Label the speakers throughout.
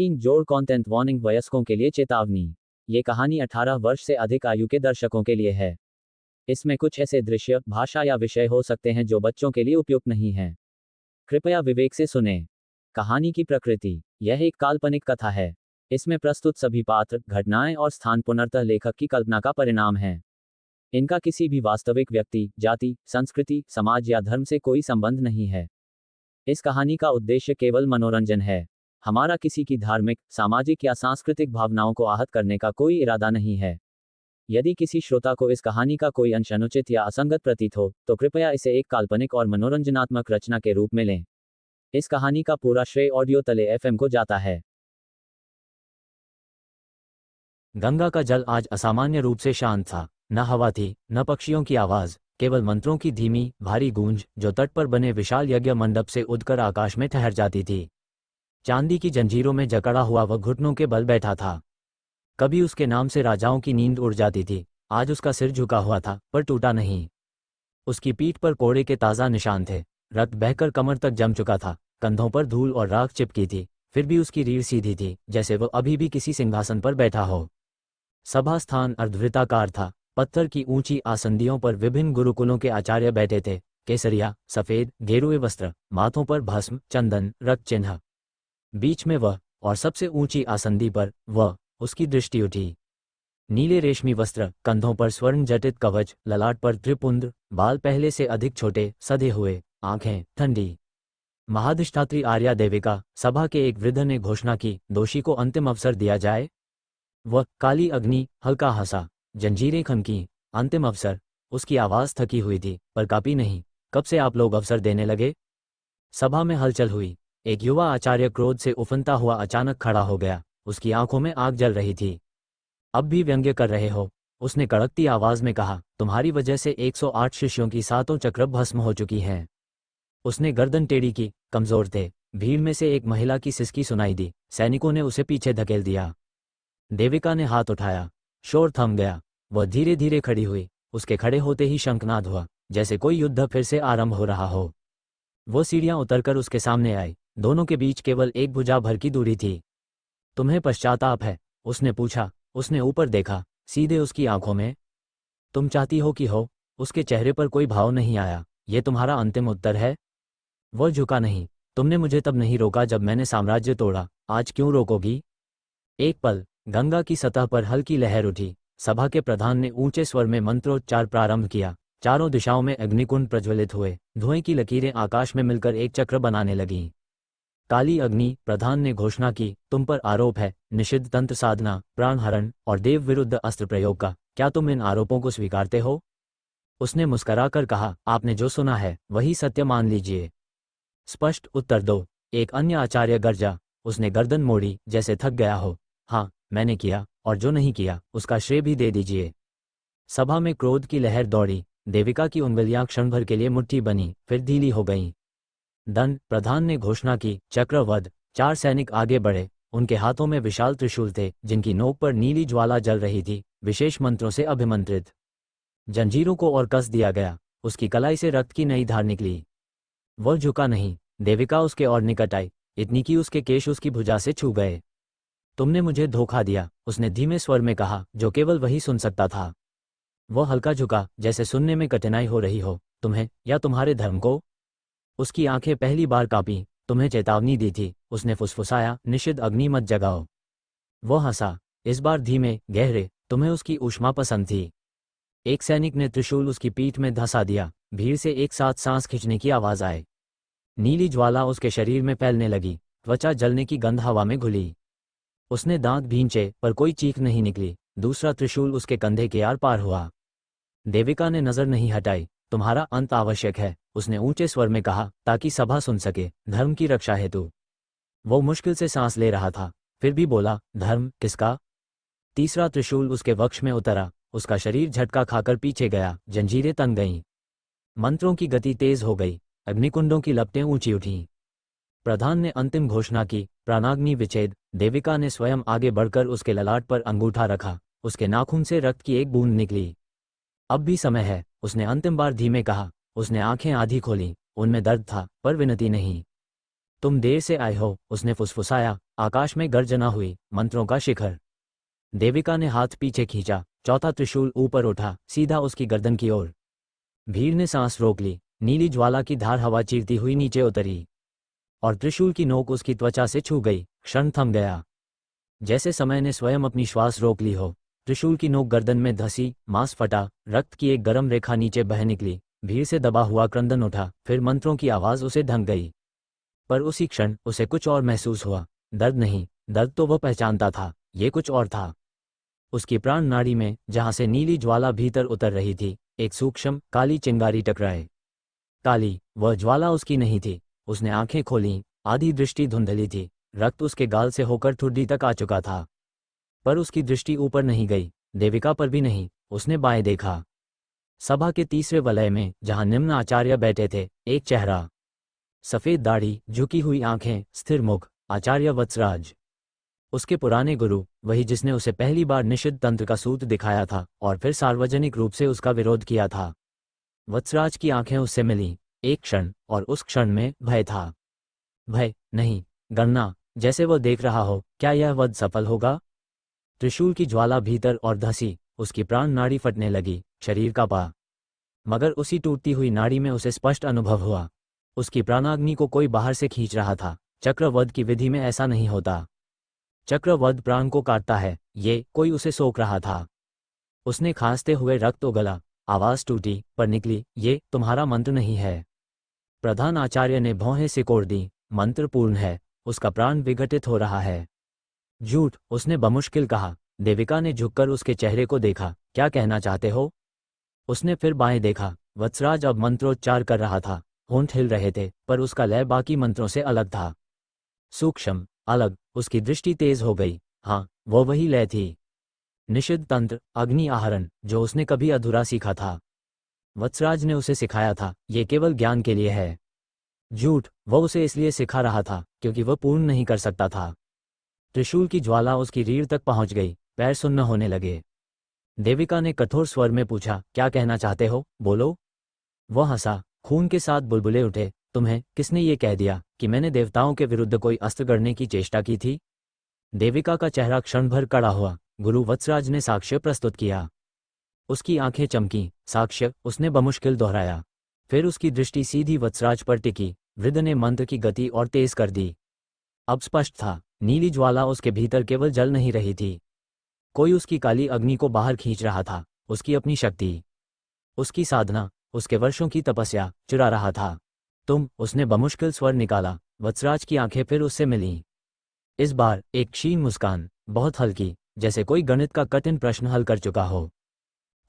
Speaker 1: 13 जोड़ content warning वयस्कों के लिए चेतावनी। ये कहानी 18 वर्ष से अधिक आयु के दर्शकों के लिए है। इसमें कुछ ऐसे दृश्य, भाषा या विषय हो सकते हैं जो बच्चों के लिए उपयुक्त नहीं हैं। कृपया विवेक से सुनें। कहानी की प्रकृति। यह एक काल्पनिक कथा है। इसमें प्रस्तुत सभी पात्र, घटनाएं और स्थान पुनर्तः लेखक की कल्पना का परिणाम हैं। इनका किसी भी वास्तविक व्यक्ति, जाति, संस्कृति, समाज या धर्म से कोई संबंध नहीं है। इस कहानी का उद्देश्य केवल मनोरंजन है। हमारा किसी की धार्मिक, सामाजिक या सांस्कृतिक भावनाओं को आहत करने का कोई इरादा नहीं है। यदि किसी श्रोता को इस कहानी का कोई अंश अनुचित या असंगत प्रतीत हो, तो कृपया इसे एक काल्पनिक और मनोरंजनात्मक रचना के रूप में लें। इस कहानी का पूरा श्रेय ऑडियो तले एफएम को जाता है।
Speaker 2: गंगा का जल आज असामान्य रूप से शांत था। न हवा थी, न पक्षियों की आवाज, केवल मंत्रों की धीमी, भारी गूंज जो तट पर बने विशाल यज्ञ मंडप से उड़कर आकाश में ठहर जाती थी। चांदी की जंजीरों में जकड़ा हुआ वह घुटनों के बल बैठा था। कभी उसके नाम से राजाओं की नींद उड़ जाती थी। आज उसका सिर झुका हुआ था, पर टूटा नहीं। उसकी पीठ पर कोड़े के ताज़ा निशान थे। रक्त बहकर कमर तक जम चुका था। कंधों पर धूल और राख चिपकी थी, फिर भी उसकी रीढ़ सीधी थी, जैसे वह अभी भी किसी सिंहासन पर बैठा हो। सभा स्थान अर्धवृत्ताकार था। पत्थर की ऊंची आसंदियों पर विभिन्न गुरुकुलों के आचार्य बैठे थे। केसरिया, सफेद, गेरुए वस्त्र, माथों पर भस्म, चंदन, रक्त चिन्ह। बीच में वह, और सबसे ऊंची आसंदी पर वह। उसकी दृष्टि उठी। नीले रेशमी वस्त्र, कंधों पर स्वर्ण जटित कवच, ललाट पर त्रिपुंड, बाल पहले से अधिक छोटे, सधे हुए, आंखें ठंडी। महाधिष्ठात्री आर्या देविका, सभा के एक वृद्ध ने घोषणा की, दोषी को अंतिम अवसर दिया जाए। वह काली अग्नि हल्का हंसा। जंजीरें खनकी। अंतिम अवसर। उसकी आवाज थकी हुई थी, पर कापी नहीं। कब से आप लोग अवसर देने लगे? सभा में हलचल हुई। एक युवा आचार्य क्रोध से उफनता हुआ अचानक खड़ा हो गया। उसकी आंखों में आग जल रही थी। अब भी व्यंग्य कर रहे हो? उसने कड़कती आवाज में कहा। तुम्हारी वजह से 108 शिष्यों की 7 चक्र भस्म हो चुकी हैं। उसने गर्दन टेढ़ी की। कमजोर थे। भीड़ में से एक महिला की सिसकी सुनाई दी। सैनिकों ने उसे पीछे धकेल दिया। देविका ने हाथ उठाया। शोर थम गया। वह धीरे धीरे खड़ी हुई। उसके खड़े होते ही शंखनाद हुआ, जैसे कोई युद्ध फिर से आरंभ हो रहा हो। वो सीढ़ियां उतरकर उसके सामने आई। दोनों के बीच केवल एक भुजा भर की दूरी थी। तुम्हें पश्चाताप है? उसने पूछा। उसने ऊपर देखा, सीधे उसकी आंखों में। तुम चाहती हो कि हो? उसके चेहरे पर कोई भाव नहीं आया। ये तुम्हारा अंतिम उत्तर है? वह झुका नहीं। तुमने मुझे तब नहीं रोका जब मैंने साम्राज्य तोड़ा, आज क्यों रोकोगी? एक पल। गंगा की सतह पर हल्की लहर उठी। सभा के प्रधान ने ऊंचे स्वर में मंत्रोच्चार प्रारंभ किया। चारों दिशाओं में अग्निकुंड प्रज्वलित हुए। धुएं की लकीरें आकाश में मिलकर एक चक्र बनाने लगीं। काली अग्नि, प्रधान ने घोषणा की, तुम पर आरोप है निषिद्ध तंत्र साधना, प्राणहरण और देव विरुद्ध अस्त्र प्रयोग का। क्या तुम इन आरोपों को स्वीकारते हो? उसने मुस्कराकर कहा, आपने जो सुना है वही सत्य मान लीजिए। स्पष्ट उत्तर दो। एक अन्य आचार्य गरजा। उसने गर्दन मोड़ी, जैसे थक गया हो। हाँ, मैंने किया, और जो नहीं किया उसका श्रेय भी दे दीजिए। सभा में क्रोध की लहर दौड़ी। देविका की उंगलियां क्षण भर के लिए मुट्ठी बनी, फिर ढीली हो गईं। दंड, प्रधान ने घोषणा की, चक्रवध। 4 सैनिक आगे बढ़े। उनके हाथों में विशाल त्रिशूल थे, जिनकी नोक पर नीली ज्वाला जल रही थी, विशेष मंत्रों से अभिमंत्रित। जंजीरों को और कस दिया गया। उसकी कलाई से रक्त की नई धार निकली। वह झुका नहीं। देविका उसके और निकट आई, इतनी कि उसके केश उसकी भुजा से छू गए। तुमने मुझे धोखा दिया, उसने धीमे स्वर में कहा, जो केवल वही सुन सकता था। वह हल्का झुका, जैसे सुनने में कठिनाई हो रही हो। तुम्हें, या तुम्हारे धर्म को? उसकी आंखें पहली बार कांपीं। तुम्हें चेतावनी दी थी, उसने फुसफुसाया, निषिद्ध अग्नि मत जगाओ। वह हंसा, इस बार धीमे, गहरे। तुम्हें उसकी ऊष्मा पसंद थी। एक सैनिक ने त्रिशूल उसकी पीठ में धंसा दिया। भीड़ से एक साथ सांस खींचने की आवाज आए। नीली ज्वाला उसके शरीर में फैलने लगी। त्वचा जलने की गंध हवा में घुली। उसने दांत भींचे, पर कोई चीख नहीं निकली। दूसरा त्रिशूल उसके कंधे के आर पार हुआ। देविका ने नजर नहीं हटाई। तुम्हारा अंत आवश्यक है, उसने ऊंचे स्वर में कहा, ताकि सभा सुन सके, धर्म की रक्षा हेतु। वो मुश्किल से सांस ले रहा था, फिर भी बोला, धर्म किसका? तीसरा त्रिशूल उसके वक्ष में उतरा। उसका शरीर झटका खाकर पीछे गया। जंजीरें तन गईं। मंत्रों की गति तेज हो गई। अग्निकुंडों की लपटें ऊंची उठीं। प्रधान ने अंतिम घोषणा की, प्राणाग्नि विच्छेद। देविका ने स्वयं आगे बढ़कर उसके ललाट पर अंगूठा रखा। उसके नाखून से रक्त की एक बूंद निकली। अब भी समय है, उसने अंतिम बार धीमे कहा। उसने आंखें आधी खोलीं। उनमें दर्द था, पर विनती नहीं। तुम देर से आए हो, उसने फुसफुसाया। आकाश में गर्जना हुई, मंत्रों का शिखर। देविका ने हाथ पीछे खींचा, चौथा त्रिशूल ऊपर उठा, सीधा उसकी गर्दन की ओर। भीड़ ने सांस रोक ली। नीली ज्वाला की धार हवा चीरती हुई नीचे उतरी और त्रिशूल की नोक उसकी त्वचा से छू गई। क्षण थम गया, जैसे समय ने स्वयं अपनी श्वास रोक ली हो। त्रिशूल की नोक गर्दन में धंसी, मांस फटा, रक्त की एक गर्म रेखा नीचे बह निकली। भीड़ से दबा हुआ क्रंदन उठा, फिर मंत्रों की आवाज उसे ढंक गई। पर उसी क्षण उसे कुछ और महसूस हुआ। दर्द नहीं, दर्द तो वह पहचानता था, ये कुछ और था। उसकी प्राण नाड़ी में, जहां से नीली ज्वाला भीतर उतर रही थी, एक सूक्ष्म काली चिंगारी टकराए। काली, वह ज्वाला उसकी नहीं थी। उसने आंखें खोलीं, आधी दृष्टि धुंधली थी। रक्त उसके गाल से होकर ठुड्डी तक आ चुका था। पर उसकी दृष्टि ऊपर नहीं गई, देविका पर भी नहीं। उसने बाएं देखा। सभा के तीसरे वलय में, जहां निम्न आचार्य बैठे थे, एक चेहरा। सफेद दाढ़ी, झुकी हुई आंखें, स्थिर मुख। आचार्य वत्सराज। उसके पुराने गुरु, वही जिसने उसे पहली बार निषिद्ध तंत्र का सूत्र दिखाया था और फिर सार्वजनिक रूप से उसका विरोध किया था। वत्सराज की आंखें उससे मिलीं, एक क्षण, और उस क्षण में भय था। भय नहीं, गणना। जैसे वह देख रहा हो, क्या यह वध सफल होगा? त्रिशूल की ज्वाला भीतर और धंसी, उसकी प्राण नाड़ी फटने लगी, शरीर का पा। मगर उसी टूटती हुई नाड़ी में उसे स्पष्ट अनुभव हुआ, उसकी प्राणाग्नि को कोई बाहर से खींच रहा था। चक्रवध की विधि में ऐसा नहीं होता। चक्रवध प्राण को काटता है, ये कोई उसे सोख रहा था। उसने खांसते हुए रक्त उगला, आवाज टूटी पर निकली, ये तुम्हारा मंत्र नहीं है। प्रधान आचार्य ने भौहें सिकोड़ दी। मंत्र पूर्ण है, उसका प्राण विघटित हो रहा है। झूठ, उसने बमुश्किल कहा। देविका ने झुककर उसके चेहरे को देखा। क्या कहना चाहते हो? उसने फिर बाएं देखा। वत्सराज अब मंत्रोच्चार कर रहा था। होंठ हिल रहे थे, पर उसका लय बाकी मंत्रों से अलग था। सूक्ष्म, अलग। उसकी दृष्टि तेज हो गई। हाँ, वो वही लय थी। निषिद्ध तंत्र, अग्नि आहरण, जो उसने कभी अधूरा सीखा था। वत्सराज ने उसे सिखाया था, ये केवल ज्ञान के लिए है। झूठ, वह उसे इसलिए सिखा रहा था क्योंकि वह पूर्ण नहीं कर सकता था। त्रिशूल की ज्वाला उसकी रीढ़ तक पहुंच गई, पैर सुन्न होने लगे। देविका ने कठोर स्वर में पूछा, क्या कहना चाहते हो, बोलो। वह हंसा, खून के साथ बुलबुले उठे। तुम्हें किसने ये कह दिया कि मैंने देवताओं के विरुद्ध कोई अस्त्र गढ़ने की चेष्टा की थी? देविका का चेहरा क्षण भर कड़ा हुआ। गुरु वत्सराज ने साक्ष्य प्रस्तुत किया। उसकी आंखें चमकीं। साक्ष्य, उसने बमुश्किल दोहराया। फिर उसकी दृष्टि सीधी वत्सराज पर टिकी। वृद्ध ने मंत्र की गति और तेज कर दी। अब स्पष्ट था, नीली ज्वाला उसके भीतर केवल जल नहीं रही थी, कोई उसकी काली अग्नि को बाहर खींच रहा था। उसकी अपनी शक्ति, उसकी साधना, उसके वर्षों की तपस्या चुरा रहा था। उसने बमुश्किल स्वर निकाला। वत्सराज की आंखें फिर उससे मिलीं। इस बार एक क्षीण मुस्कान, बहुत हल्की, जैसे कोई गणित का कठिन प्रश्न हल कर चुका हो।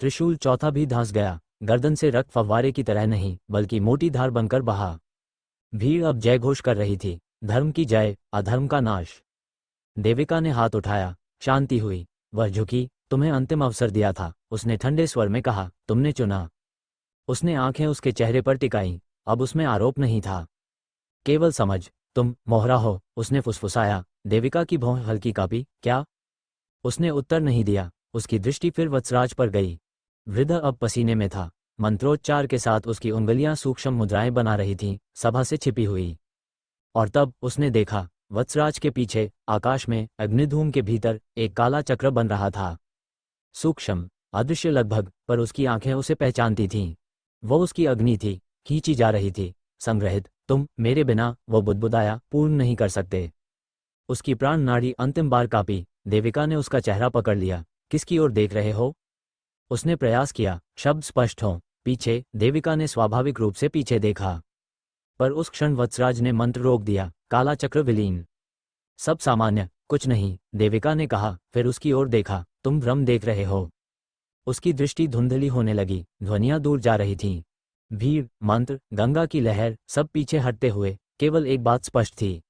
Speaker 2: त्रिशूल चौथा भी धंस गया। गर्दन से रक्त फव्वारे की तरह नहीं, बल्कि मोटी धार बनकर बहा। भीड़ अब जय घोष कर रही थी, धर्म की जय, अधर्म का नाश। देविका ने हाथ उठाया, शांति हुई। वह झुकी। तुम्हें अंतिम अवसर दिया था, उसने ठंडे स्वर में कहा, तुमने चुना। उसने आंखें उसके चेहरे पर टिकाईं। अब उसमें आरोप नहीं था, केवल समझ। तुम मोहरा हो, उसने फुसफुसाया। देविका की भौं हल्की कांपी। क्या? उसने उत्तर नहीं दिया। उसकी दृष्टि फिर वत्सराज पर गई। वृद्ध अब पसीने में था। मंत्रोच्चार के साथ उसकी उंगलियां सूक्ष्म मुद्राएं बना रही थीं, सभा से छिपी हुई। और तब उसने देखा, वत्सराज के पीछे, आकाश में, अग्निधूम के भीतर, एक काला चक्र बन रहा था। सूक्ष्म, अदृश्य लगभग, पर उसकी आंखें उसे पहचानती थीं। वो उसकी अग्नि थी, खींची जा रही थी, संग्रहित। तुम मेरे बिना, वो बुदबुदाया, पूर्ण नहीं कर सकते। उसकी प्राण नाड़ी अंतिम बार कांपी। देविका ने उसका चेहरा पकड़ लिया। किसकी ओर देख रहे हो? उसने प्रयास किया, शब्द स्पष्ट हों। पीछे। देविका ने स्वाभाविक रूप से पीछे देखा। पर उस क्षण वत्सराज ने मंत्र रोक दिया। काला चक्र विलीन। सब सामान्य, कुछ नहीं, देविका ने कहा, फिर उसकी ओर देखा। तुम भ्रम देख रहे हो। उसकी दृष्टि धुंधली होने लगी, ध्वनियां दूर जा रही थीं। भीड़, मंत्र, गंगा की लहर, सब पीछे हटते हुए। केवल एक बात स्पष्ट थी,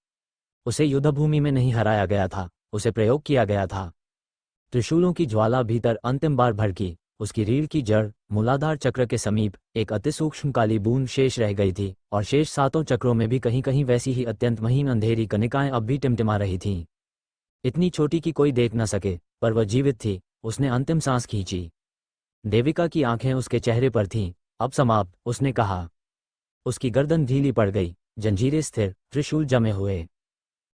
Speaker 2: उसे युद्धभूमि में नहीं हराया गया था, उसे प्रयोग किया गया था। त्रिशूलों की ज्वाला भीतर अंतिम बार भड़की। उसकी रीढ़ की जड़, मूलाधार चक्र के समीप, एक अतिसूक्ष्म काली बूंद शेष रह गई थी, और शेष सातों चक्रों में भी कहीं कहीं वैसी ही अत्यंत महीन अंधेरी कणिकाएं अब भी टिमटिमा रही थीं। इतनी छोटी कि कोई देख न सके, पर वह जीवित थी। उसने अंतिम सांस खींची। देविका की आंखें उसके चेहरे पर थीं। अब समाप्त, उसने कहा। उसकी गर्दन ढीली पड़ गई। जंजीरें स्थिर, त्रिशूल जमे हुए।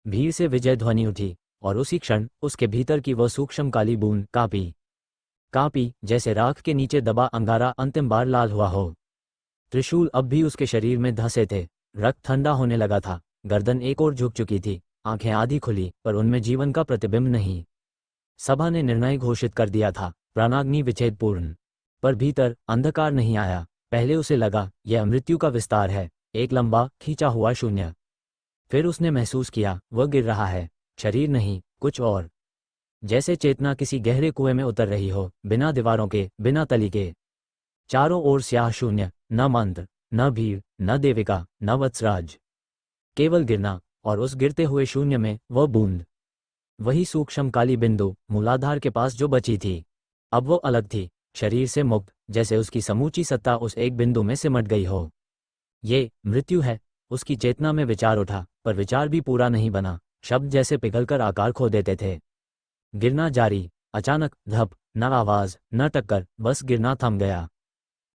Speaker 2: भीड़ से विजय ध्वनि उठी, और उसी क्षण उसके भीतर की वह सूक्ष्म काली बूंद कांपी, जैसे राख के नीचे दबा अंगारा अंतिम बार लाल हुआ हो। त्रिशूल अब भी उसके शरीर में धंसे थे, रक्त ठंडा होने लगा था, गर्दन एक ओर झुक चुकी थी, आंखें आधी खुली, पर उनमें जीवन का प्रतिबिंब नहीं। सभा ने निर्णय घोषित कर दिया था, प्राणाग्नि विच्छेद पूर्ण। पर भीतर अंधकार नहीं आया। पहले उसे लगा यह मृत्यु का विस्तार है, एक लंबा खींचा हुआ शून्य। फिर उसने महसूस किया वह गिर रहा है, शरीर नहीं, कुछ और। जैसे चेतना किसी गहरे कुएं में उतर रही हो, बिना दीवारों के, बिना तली के। चारों ओर स्याह शून्य, न मंत्र, न भीड़, न देविका, न वत्सराज। केवल गिरना, और उस गिरते हुए शून्य में वह बूंद, वही सूक्ष्म काली बिंदु मूलाधार के पास जो बची थी। अब वो अलग थी, शरीर से मुक्त, जैसे उसकी समूची सत्ता उस एक बिंदु में सिमट गई हो। ये मृत्यु है, उसकी चेतना में विचार उठा, पर विचार भी पूरा नहीं बना। शब्द जैसे पिघलकर आकार खो देते थे। गिरना जारी, अचानक धप, न आवाज, न टक्कर, बस गिरना थम गया।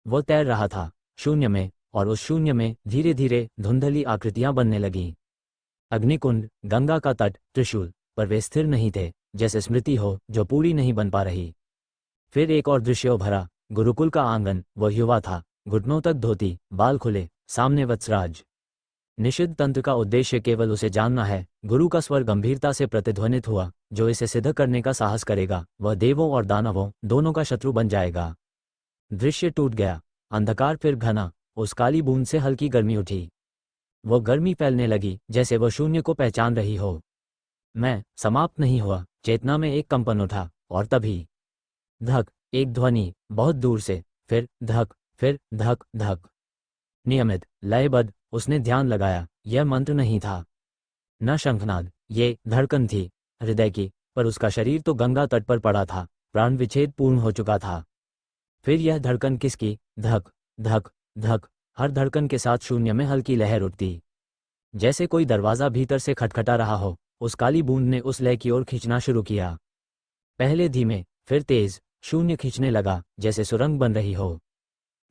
Speaker 2: वो तैर रहा था शून्य में, और उस शून्य में धीरे धीरे धुंधली आकृतियां बनने लगीं। अग्निकुंड, गंगा का तट, त्रिशूल, पर वे स्थिर नहीं थे, जैसे स्मृति हो जो पूरी नहीं बन पा रही। फिर एक और दृश्य उभरा, गुरुकुल का आंगन। वह युवा था, घुटनों तक धोती, बाल खुले, सामने वत्सराज। निषिद्ध तंत्र का उद्देश्य केवल उसे जानना है। गुरु का स्वर गंभीरता से प्रतिध्वनित हुआ, जो इसे सिद्ध करने का साहस करेगा वह देवों और दानवों दोनों का शत्रु बन जाएगा। दृश्य टूट गया, अंधकार फिर घना, उस काली बूंद से हल्की गर्मी उठी। वो गर्मी फैलने लगी, जैसे वह शून्य को पहचान रही हो। मैं समाप्त नहीं हुआ, चेतना में एक कंपन उठा, और तभी धक, एक ध्वनि बहुत दूर से, फिर धक, फिर धक धक, नियमित, लयबद्ध। उसने ध्यान लगाया, यह मंत्र नहीं था, न शंखनाद, ये धड़कन थी, हृदय की। पर उसका शरीर तो गंगा तट पर पड़ा था, प्राण विच्छेद पूर्ण हो चुका था। फिर यह धड़कन किसकी? धक धक धक। हर धड़कन के साथ शून्य में हल्की लहर उठती, जैसे कोई दरवाजा भीतर से खटखटा रहा हो। उस काली बूंद ने उस लय की ओर खींचना शुरू किया, पहले धीमे, फिर तेज। शून्य खींचने लगा, जैसे सुरंग बन रही हो।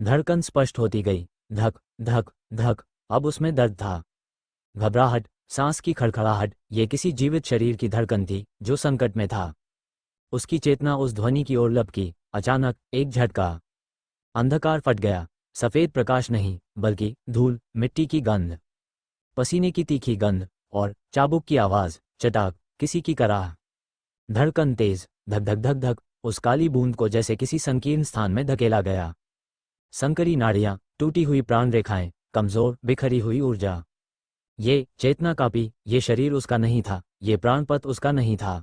Speaker 2: धड़कन स्पष्ट होती गई, धक धक धक। अब उसमें दर्द था, घबराहट, सांस की खड़खड़ाहट। ये किसी जीवित शरीर की धड़कन थी जो संकट में था। उसकी चेतना उस ध्वनि की ओर लपकी। अचानक एक झटका, अंधकार फट गया। सफेद प्रकाश नहीं, बल्कि धूल, मिट्टी की गंध, पसीने की तीखी गंध, और चाबुक की आवाज, चटाक, किसी की कराह। धड़कन तेज, धक धक धक धक। उस काली बूंद को जैसे किसी संकीर्ण स्थान में धकेला गया। संकरी नाड़ियां, टूटी हुई प्राण रेखाएं, कमजोर, बिखरी हुई ऊर्जा। ये चेतना कांपी। ये शरीर उसका नहीं था, ये प्राणपथ उसका नहीं था।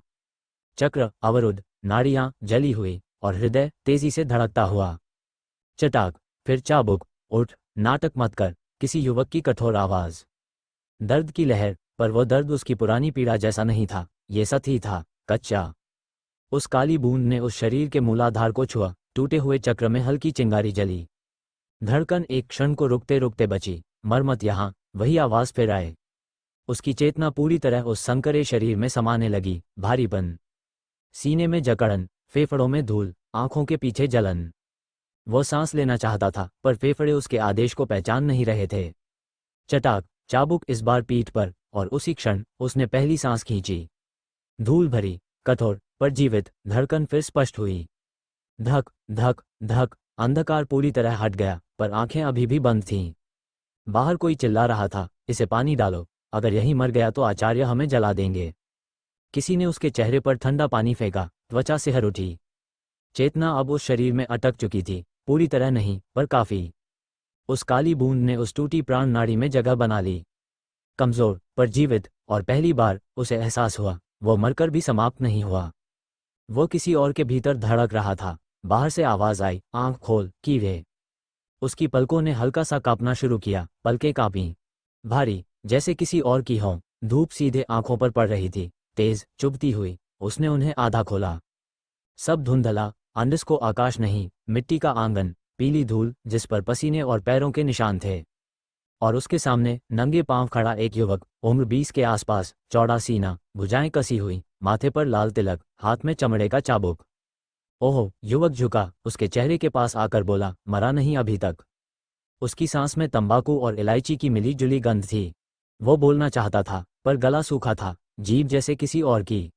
Speaker 2: चक्र अवरुद्ध, नाड़ियां जली हुई, और हृदय तेजी से धड़कता हुआ। चटाक, फिर चाबुक। उठ, नाटक मत कर, किसी युवक की कठोर आवाज। दर्द की लहर, पर वो दर्द उसकी पुरानी पीड़ा जैसा नहीं था। ये सत ही था, कच्चा। उस काली बूंद ने उस शरीर के मूलाधार को छुआ। टूटे हुए चक्र में हल्की चिंगारी जली। धड़कन एक क्षण को रुकते रुकते बची। मर मत यहाँ, वही आवाज फिर आए। उसकी चेतना पूरी तरह उस संकरे शरीर में समाने लगी। भारीपन, सीने में जकड़न, फेफड़ों में धूल, आंखों के पीछे जलन। वो सांस लेना चाहता था, पर फेफड़े उसके आदेश को पहचान नहीं रहे थे। चटाक, चाबुक इस बार पीठ पर, और उसी क्षण उसने पहली सांस खींची। धूल भरी, कठोर, पर जीवित धड़कन फिर स्पष्ट हुई। धक धक धक। अंधकार पूरी तरह हट गया, पर आंखें अभी भी बंद थीं। बाहर कोई चिल्ला रहा था, इसे पानी डालो, अगर यहीं मर गया तो आचार्य हमें जला देंगे। किसी ने उसके चेहरे पर ठंडा पानी फेंका, त्वचा सिहर उठी। चेतना अब उस शरीर में अटक चुकी थी, पूरी तरह नहीं, पर काफी। उस काली बूंद ने उस टूटी प्राण नाड़ी में जगह बना ली, कमजोर पर जीवित। और पहली बार उसे एहसास हुआ, वो मरकर भी समाप्त नहीं हुआ। वो किसी और के भीतर धड़क रहा था। बाहर से आवाज आई, आंख खोल, कीड़े। उसकी पलकों ने हल्का सा कांपना शुरू किया। पलकें कांपीं, भारी, जैसे किसी और की हों। धूप सीधे आंखों पर पड़ रही थी, तेज, चुभती हुई। उसने उन्हें आधा खोला। सब धुंधला, अंडस को आकाश नहीं, मिट्टी का आंगन, पीली धूल जिस पर पसीने और पैरों के निशान थे। और उसके सामने नंगे पांव खड़ा एक युवक, उम्र 20 के आसपास, चौड़ा सीना, भुजाएं कसी हुई, माथे पर लाल तिलक, हाथ में चमड़े का चाबुक। ओह! युवक झुका, उसके चेहरे के पास आकर बोला, मरा नहीं अभी तक। उसकी सांस में तंबाकू और इलायची की मिली जुली गंध थी। वो बोलना चाहता था पर गला सूखा था, जीभ जैसे किसी और की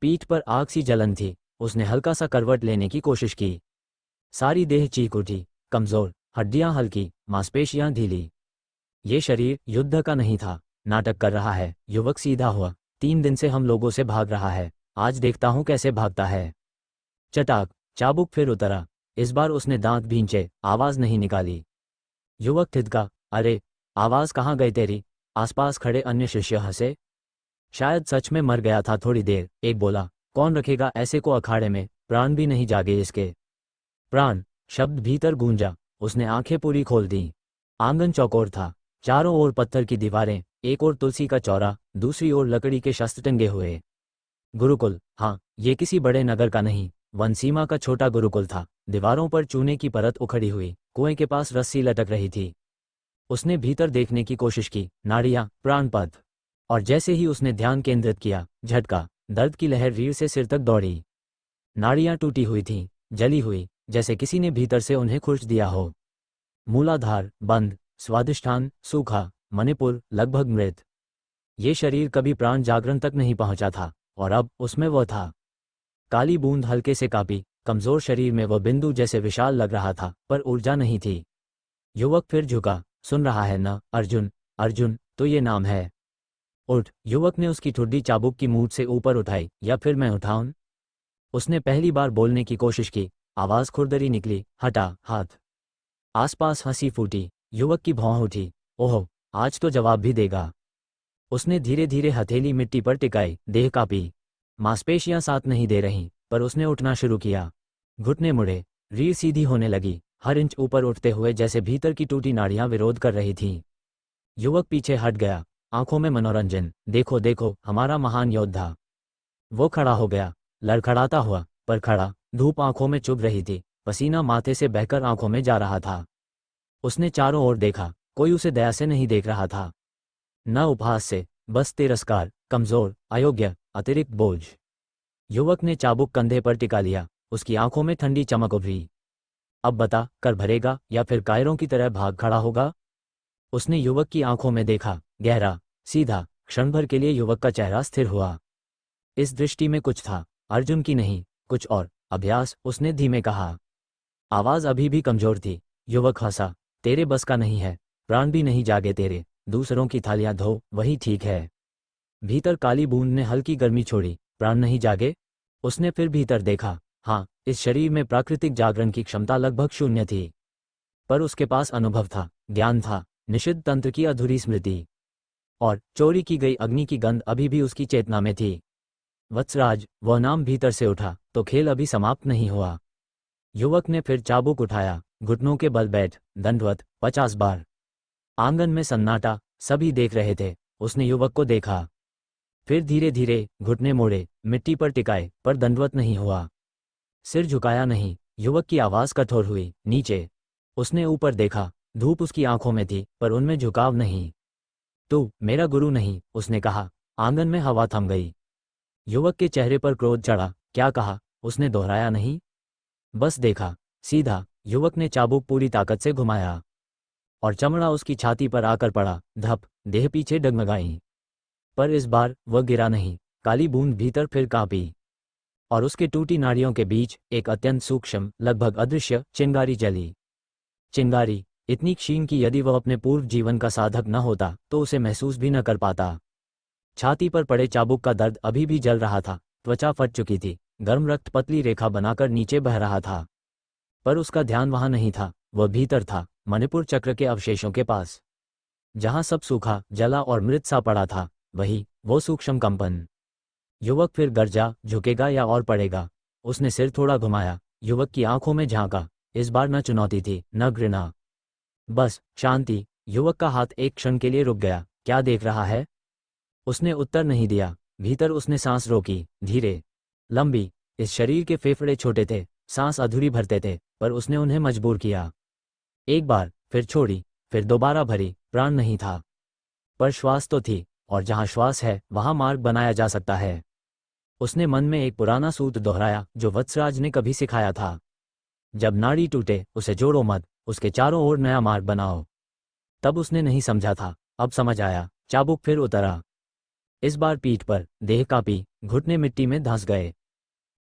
Speaker 2: पीठ पर आग सी जलन थी। उसने हल्का सा करवट लेने की कोशिश की। सारी देह चीख उठी, कमजोर, हड्डियां हल्की, मांसपेशियां ढीली। ये शरीर युद्ध का नहीं था, नाटक कर रहा है। युवक सीधा हुआ। 3 दिन से हम लोगों से भाग रहा है, आज देखता हूं कैसे भागता है। चटाक, चाबुक फिर उतरा। इस बार उसने दांत भींचे, आवाज नहीं निकाली। युवक थिदका, अरे, आवाज कहाँ गई तेरी? आसपास खड़े अन्य शिष्य हंसे। शायद सच में मर गया था थोड़ी देर। एक बोला, कौन रखेगा ऐसे को अखाड़े में, प्राण भी नहीं जागे इसके। प्राण शब्द भीतर गूंजा। उसने आंखें पूरी खोल दी। आंगन चौकोर था, चारों ओर पत्थर की दीवारें, एक ओर तुलसी का चौरा, दूसरी ओर लकड़ी के शस्त्र टंगे हुए। गुरुकुल, हाँ, ये किसी बड़े नगर का नहीं, वन सीमा का छोटा गुरुकुल था। दीवारों पर चूने की परत उखड़ी हुई, कुएं के पास रस्सी लटक रही थी। उसने भीतर देखने की कोशिश की, नाड़ियां, प्राणपद। और जैसे ही उसने ध्यान केंद्रित किया, झटका, दर्द की लहर रीढ़ से सिर तक दौड़ी। नाड़ियां टूटी हुई थीं, जली हुई, जैसे किसी ने भीतर से उन्हें खुर्च दिया हो। मूलाधार बंद, स्वादिष्ठान सूखा, मणिपुर लगभग मृत। ये शरीर कभी प्राण जागरण तक नहीं पहुंचा था, और अब उसमें वह था। काली बूंद हल्के से कांपी, कमजोर शरीर में वह बिंदु जैसे विशाल लग रहा था, पर ऊर्जा नहीं थी। युवक फिर झुका, सुन रहा है ना, अर्जुन? अर्जुन तो ये नाम है। उठ। युवक ने उसकी ठुड्डी चाबुक की मूठ से ऊपर उठाई, या फिर मैं उठाऊं? उसने पहली बार बोलने की कोशिश की, आवाज खुरदरी निकली, हटा हाथ। आसपास हंसी फूटी। युवक की भौं उठी, ओह, आज तो जवाब भी देगा। उसने धीरे धीरे हथेली मिट्टी पर टिकाई, देह कांपी। मांसपेशियां साथ नहीं दे रहीं, पर उसने उठना शुरू किया। घुटने मुड़े, रीढ़ सीधी होने लगी, हर इंच ऊपर उठते हुए जैसे भीतर की टूटी नाड़ियां विरोध कर रही थीं। युवक पीछे हट गया, आंखों में मनोरंजन, देखो देखो हमारा महान योद्धा। वो खड़ा हो गया, लड़खड़ाता हुआ, पर खड़ा। धूप आंखों में चुभ रही थी, पसीना माथे से बहकर आंखों में जा रहा था। उसने चारों ओर देखा, कोई उसे दया से नहीं देख रहा था, न उपहास से, बस तिरस्कार, कमजोर, अयोग्य, अतिरिक्त बोझ। युवक ने चाबुक कंधे पर टिका लिया, उसकी आंखों में ठंडी चमक उभरी। अब बता, कर भरेगा या फिर कायरों की तरह भाग खड़ा होगा? उसने युवक की आंखों में देखा, गहरा, सीधा। क्षण भर के लिए युवक का चेहरा स्थिर हुआ। इस दृष्टि में कुछ था, अर्जुन की नहीं, कुछ और। अभ्यास, उसने धीमे कहा। आवाज अभी भी कमजोर थी। युवक हंसा, तेरे बस का नहीं है, प्राण भी नहीं जागे तेरे। दूसरों की थालियां धो, वही ठीक है। भीतर काली बूंद ने हल्की गर्मी छोड़ी, प्राण नहीं जागे? उसने फिर भीतर देखा। हाँ, इस शरीर में प्राकृतिक जागरण की क्षमता लगभग शून्य थी, पर उसके पास अनुभव था, ज्ञान था, निषिद्ध तंत्र की अधूरी स्मृति। और चोरी की गई अग्नि की गंध अभी भी उसकी चेतना में थी। वत्सराज, वह नाम भीतर से उठा, तो खेल अभी समाप्त नहीं हुआ। युवक ने फिर चाबुक उठाया, घुटनों के बल बैठ, दंडवत, 50 बार। आंगन में सन्नाटा, सभी देख रहे थे। उसने युवक को देखा, फिर धीरे धीरे घुटने मोड़े, मिट्टी पर टिकाए, पर दंडवत नहीं हुआ। सिर झुकाया नहीं। युवक की आवाज कठोर हुई, नीचे। उसने ऊपर देखा, धूप उसकी आंखों में थी, पर उनमें झुकाव नहीं। तू मेरा गुरु नहीं, उसने कहा। आंगन में हवा थम गई। युवक के चेहरे पर क्रोध चढ़ा। क्या कहा? उसने दोहराया नहीं, बस देखा, सीधा। युवक ने चाबुक पूरी ताकत से घुमाया, और चमड़ा उसकी छाती पर आकर पड़ा, धप। देह पीछे डगमगाई, पर इस बार वह गिरा नहीं। काली बूंद भीतर फिर कांपी, और उसके टूटी नाड़ियों के बीच एक अत्यंत सूक्ष्म, लगभग अदृश्य चिंगारी जली। चिंगारी इतनी क्षीण कि यदि वह अपने पूर्व जीवन का साधक न होता तो उसे महसूस भी न कर पाता। छाती पर पड़े चाबुक का दर्द अभी भी जल रहा था, त्वचा फट चुकी थी, गर्म रक्त पतली रेखा बनाकर नीचे बह रहा था। पर उसका ध्यान वहां नहीं था, वह भीतर था, मणिपुर चक्र के अवशेषों के पास। जहां सब सूखा, जला और मृत सा पड़ा था, वही, वो सूक्ष्म कंपन। युवक फिर गर्जा, झुकेगा या और पड़ेगा? उसने सिर थोड़ा घुमाया, युवक की आंखों में झांका। इस बार न चुनौती थी, न घृणा, बस शांति। युवक का हाथ एक क्षण के लिए रुक गया। क्या देख रहा है? उसने उत्तर नहीं दिया। भीतर उसने सांस रोकी, धीरे, लंबी। इस शरीर के फेफड़े छोटे थे, सांस अधूरी भरते थे, पर उसने उन्हें मजबूर किया। एक बार, फिर छोड़ी, फिर दोबारा भरी। प्राण नहीं था, पर श्वास तो थी, और जहां श्वास है वहां मार्ग बनाया जा सकता है। उसने मन में एक पुराना सूत्र दोहराया जो वत्सराज ने कभी सिखाया था, जब नाड़ी टूटे उसे जोड़ो मत, उसके चारों ओर नया मार्ग बनाओ। तब उसने नहीं समझा था, अब समझ आया। चाबुक फिर उतरा। इस बार पीठ पर, देह कांपी, घुटने मिट्टी में धंस गए।